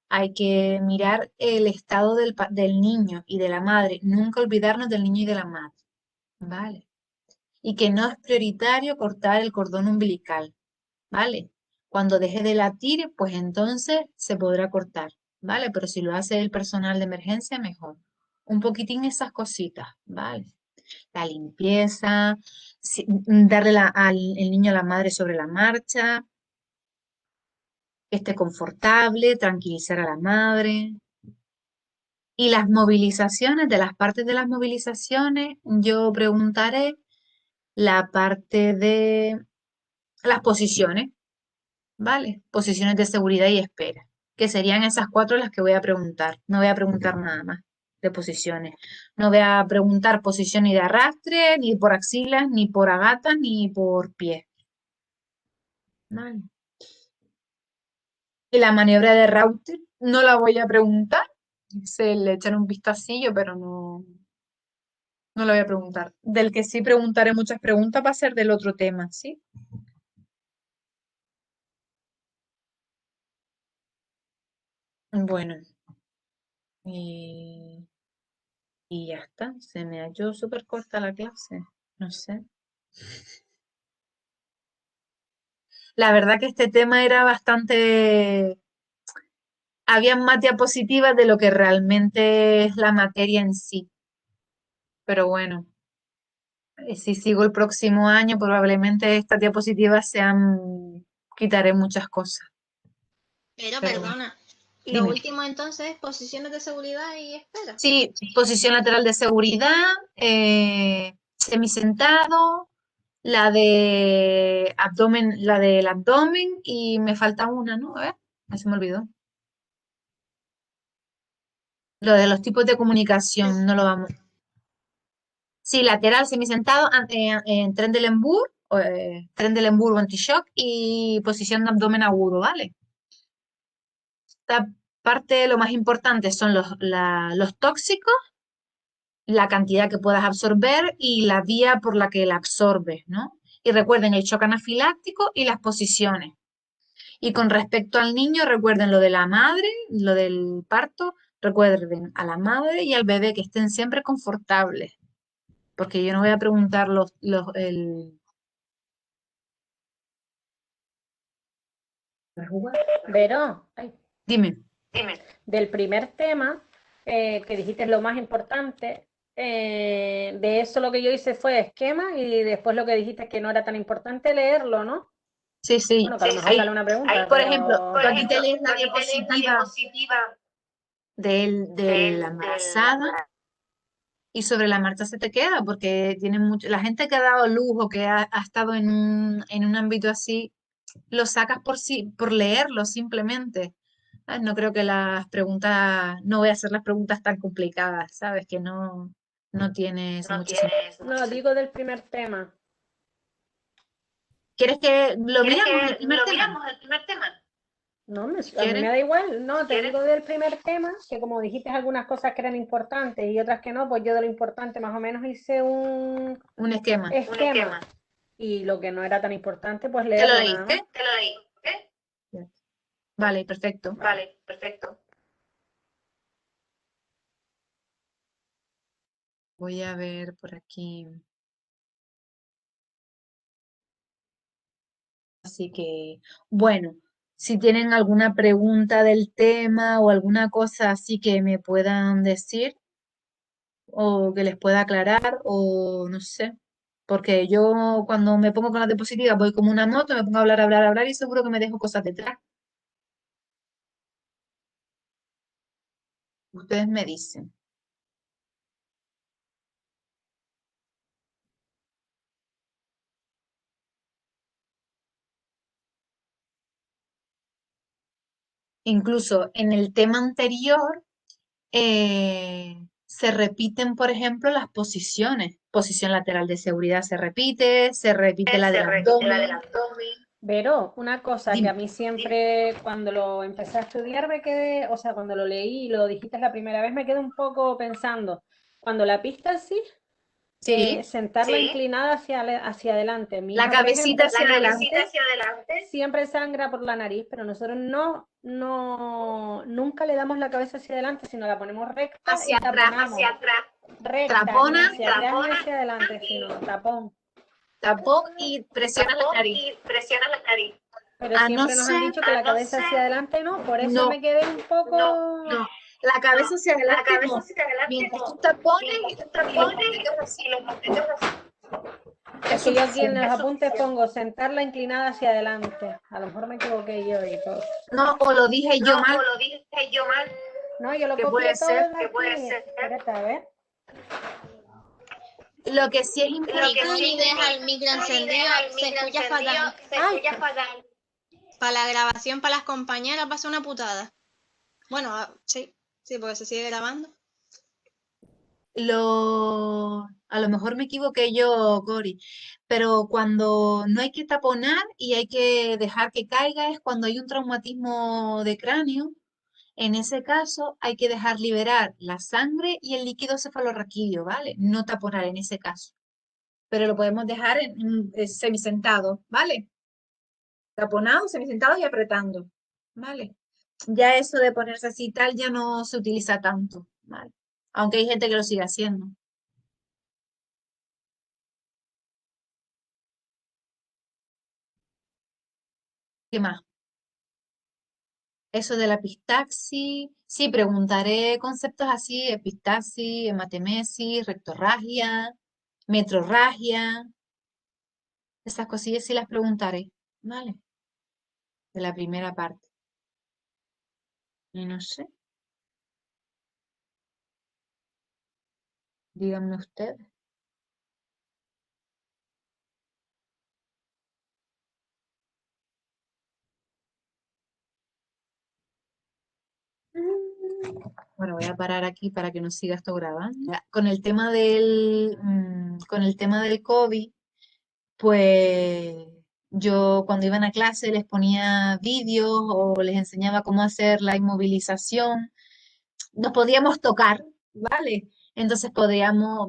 hay que mirar el estado del niño y de la madre, nunca olvidarnos del niño y de la madre, ¿vale? Y que no es prioritario cortar el cordón umbilical, ¿vale? Cuando deje de latir, pues entonces se podrá cortar, ¿vale? Pero si lo hace el personal de emergencia, mejor. Un poquitín esas cositas, ¿vale? La limpieza, darle el niño a la madre sobre la marcha, que esté confortable, tranquilizar a la madre. Y las movilizaciones, de las partes de las movilizaciones, yo preguntaré la parte de las posiciones, ¿vale? Posiciones de seguridad y espera, que serían esas cuatro las que voy a preguntar. No voy a preguntar nada más de posiciones. No voy a preguntar posición ni de arrastre, ni por axilas, ni por agatas, ni por pies. ¿Vale? Y la maniobra de Rauter no la voy a preguntar. Se le echan un vistacillo, pero no, no lo voy a preguntar. Del que sí preguntaré muchas preguntas va a ser del otro tema, ¿sí? Bueno, y, y ya está. Se me ha hecho súper corta la clase. No sé. La verdad que este tema era bastante... Había más diapositivas de lo que realmente es la materia en sí. Pero bueno, si sigo el próximo año, probablemente estas diapositivas sean... Quitaré muchas cosas. Pero Pero bueno, perdona, lo dime. último entonces es posiciones de seguridad y espera. Sí, posición lateral de seguridad, semisentado, la de abdomen, la del abdomen y me falta una, ¿no? A ver, se me olvidó. Lo de los tipos de comunicación, no lo vamos. Sí, lateral, semisentado, en Trendelenburg, Trendelenburg o anti-shock y posición de abdomen agudo, ¿vale? Esta parte, lo más importante son los tóxicos, la cantidad que puedas absorber y la vía por la que la absorbes, ¿no? Y recuerden el shock anafiláctico y las posiciones. Y con respecto al niño, recuerden lo de la madre, lo del parto, recuerden a la madre y al bebé que estén siempre confortables, porque yo no voy a preguntar Vero, ay, Dime. del primer tema que dijiste es lo más importante, de eso lo que yo hice fue esquema y después lo que dijiste es que no era tan importante leerlo, ¿no? Sí, sí. Bueno, que a lo mejor Ahí, sale una pregunta, por ejemplo, pero tú aquí te lees la diapositiva de la embarazada y sobre la marcha se te queda, porque tiene mucho, la gente que ha dado lujo, que ha estado en un ámbito así, lo sacas por sí, por leerlo simplemente. Ah, no creo que las preguntas, no voy a hacer las preguntas tan complicadas, ¿sabes? Que no tienes mucho sentido. no, digo del primer tema. ¿Quieres que lo miramos el primer tema? No, Si a mí me quieres, da igual, no, te digo del primer tema, que como dijiste algunas cosas que eran importantes y otras que no, pues yo de lo importante más o menos hice un un esquema. esquema y lo que no era tan importante, pues ¿Te lo leerlo nada más. leíste? Vale, perfecto. Voy a ver por aquí. Así que, bueno, si tienen alguna pregunta del tema o alguna cosa así que me puedan decir o que les pueda aclarar o no sé. Porque yo cuando me pongo con las diapositivas voy como una moto, me pongo a hablar, hablar, hablar y seguro que me dejo cosas detrás. Ustedes me dicen. Incluso en el tema anterior se repiten, por ejemplo, las posiciones. Posición lateral de seguridad se repite la del abdomen. Pero una cosa que a Dime. mí siempre cuando lo empecé a estudiar me quedé, o sea, cuando lo leí y lo dijiste la primera vez me quedé un poco pensando, cuando la pista así, Sí, sentarla inclinada hacia adelante. Mi la hija, por cabecita ejemplo, hacia adelante. siempre sangra por la nariz, pero nosotros nunca le damos la cabeza hacia adelante, sino la ponemos recta Hacia y atrás, taponamos. Recta, ni trapona, hacia atrás ni hacia adelante, sino tapón. tapón y presiona la nariz. Pero A no siempre nos han ser, dicho que la cabeza hacia adelante no, por eso no, me quedé un poco... no, la cabeza hacia adelante no. Mientras tú tapones y los mantengas así. Es Es que yo aquí en suficiente. los apuntes pongo sentarla inclinada hacia adelante. A lo mejor me equivoqué yo y todo. No, o lo dije yo mal, No, yo lo que copié puede todo ser. de aquí. Espérate, a ver. Lo que sí es Si tú importante, ni dejas el micro encendido, se escucha fatal. Ay, Para la grabación, para las compañeras, va a ser una putada. Bueno, sí, sí, porque se sigue grabando. a lo mejor me equivoqué yo, Cori, pero cuando no hay que taponar y hay que dejar que caiga es cuando hay un traumatismo de cráneo. En ese caso hay que dejar liberar la sangre y el líquido cefalorraquídeo, ¿vale? No taponar en ese caso, pero lo podemos dejar en semisentado, ¿vale? Taponado, semisentado y apretando, ¿vale? Ya eso de ponerse así y tal ya no se utiliza tanto, ¿vale? Aunque hay gente que lo sigue haciendo. ¿Qué más? Eso de la epistaxis, sí, preguntaré conceptos así, epistaxis, hematemesis, rectorragia, metrorragia, esas cosillas sí las preguntaré, ¿vale? De la primera parte. Y no sé, díganme ustedes. Bueno, voy a parar aquí para que no siga esto grabando. Ya, con el tema del COVID, pues yo cuando iban a clase les ponía vídeos o les enseñaba cómo hacer la inmovilización. Nos podíamos tocar, ¿vale? Entonces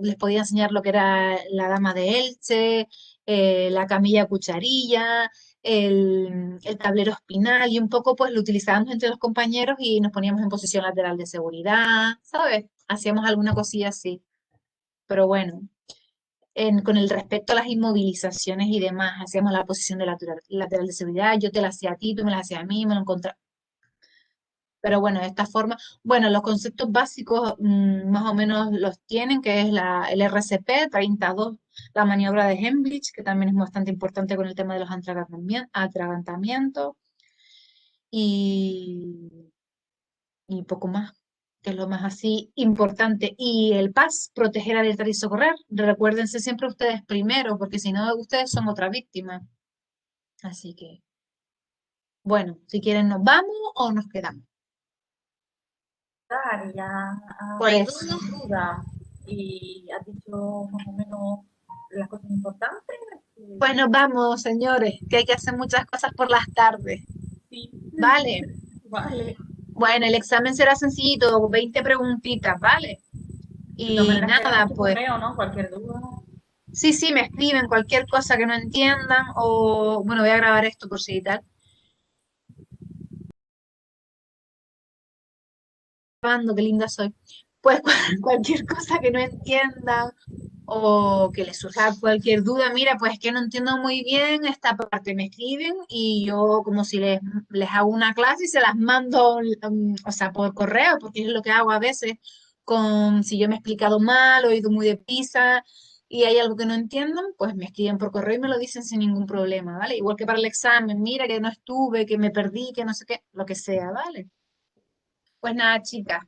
les podía enseñar lo que era la dama de Elche, la camilla cucharilla, el tablero espinal y un poco pues lo utilizábamos entre los compañeros y nos poníamos en posición lateral de seguridad, ¿sabes? Hacíamos alguna cosilla así. Pero bueno, con el respecto a las inmovilizaciones y demás, hacíamos la posición de lateral de seguridad, yo te la hacía a ti, tú me la hacías a mí, me lo encontraba. Pero bueno, de esta forma, bueno, los conceptos básicos más o menos los tienen, que es el RCP 32, la maniobra de Heimlich, que también es bastante importante con el tema de los atragantamientos y, y poco más, que es lo más así importante. Y el PAS, proteger, alertar y socorrer. Recuérdense siempre ustedes primero, porque si no, ustedes son otra víctima. Así que, bueno, si quieren nos vamos o nos quedamos. Y ya has Pues sin duda y has dicho más o menos las cosas importantes. Pues nos vamos, señores, que hay que hacer muchas cosas por las tardes. Sí, ¿Vale? vale. Bueno, el examen será sencillito, 20 preguntitas, ¿vale? De todas Y maneras, queda nada, tu pues correo, ¿no? Cualquier duda. sí, sí, me escriben cualquier cosa que no entiendan o, bueno, voy a grabar esto por si y tal. Grabando, qué linda soy. Pues cualquier cosa que no entiendan o que les surja cualquier duda, mira, pues que no entiendo muy bien esta parte, me escriben y yo como si les hago una clase y se las mando, o sea, por correo, porque es lo que hago a veces, si yo me he explicado mal o he ido muy deprisa y hay algo que no entiendan, pues me escriben por correo y me lo dicen sin ningún problema, ¿vale? Igual que para el examen, mira que no estuve, que me perdí, que no sé qué, lo que sea, ¿vale? Pues nada, chicas,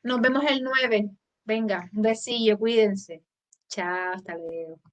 nos vemos el 9. Venga, un besillo, cuídense. Chao, hasta luego.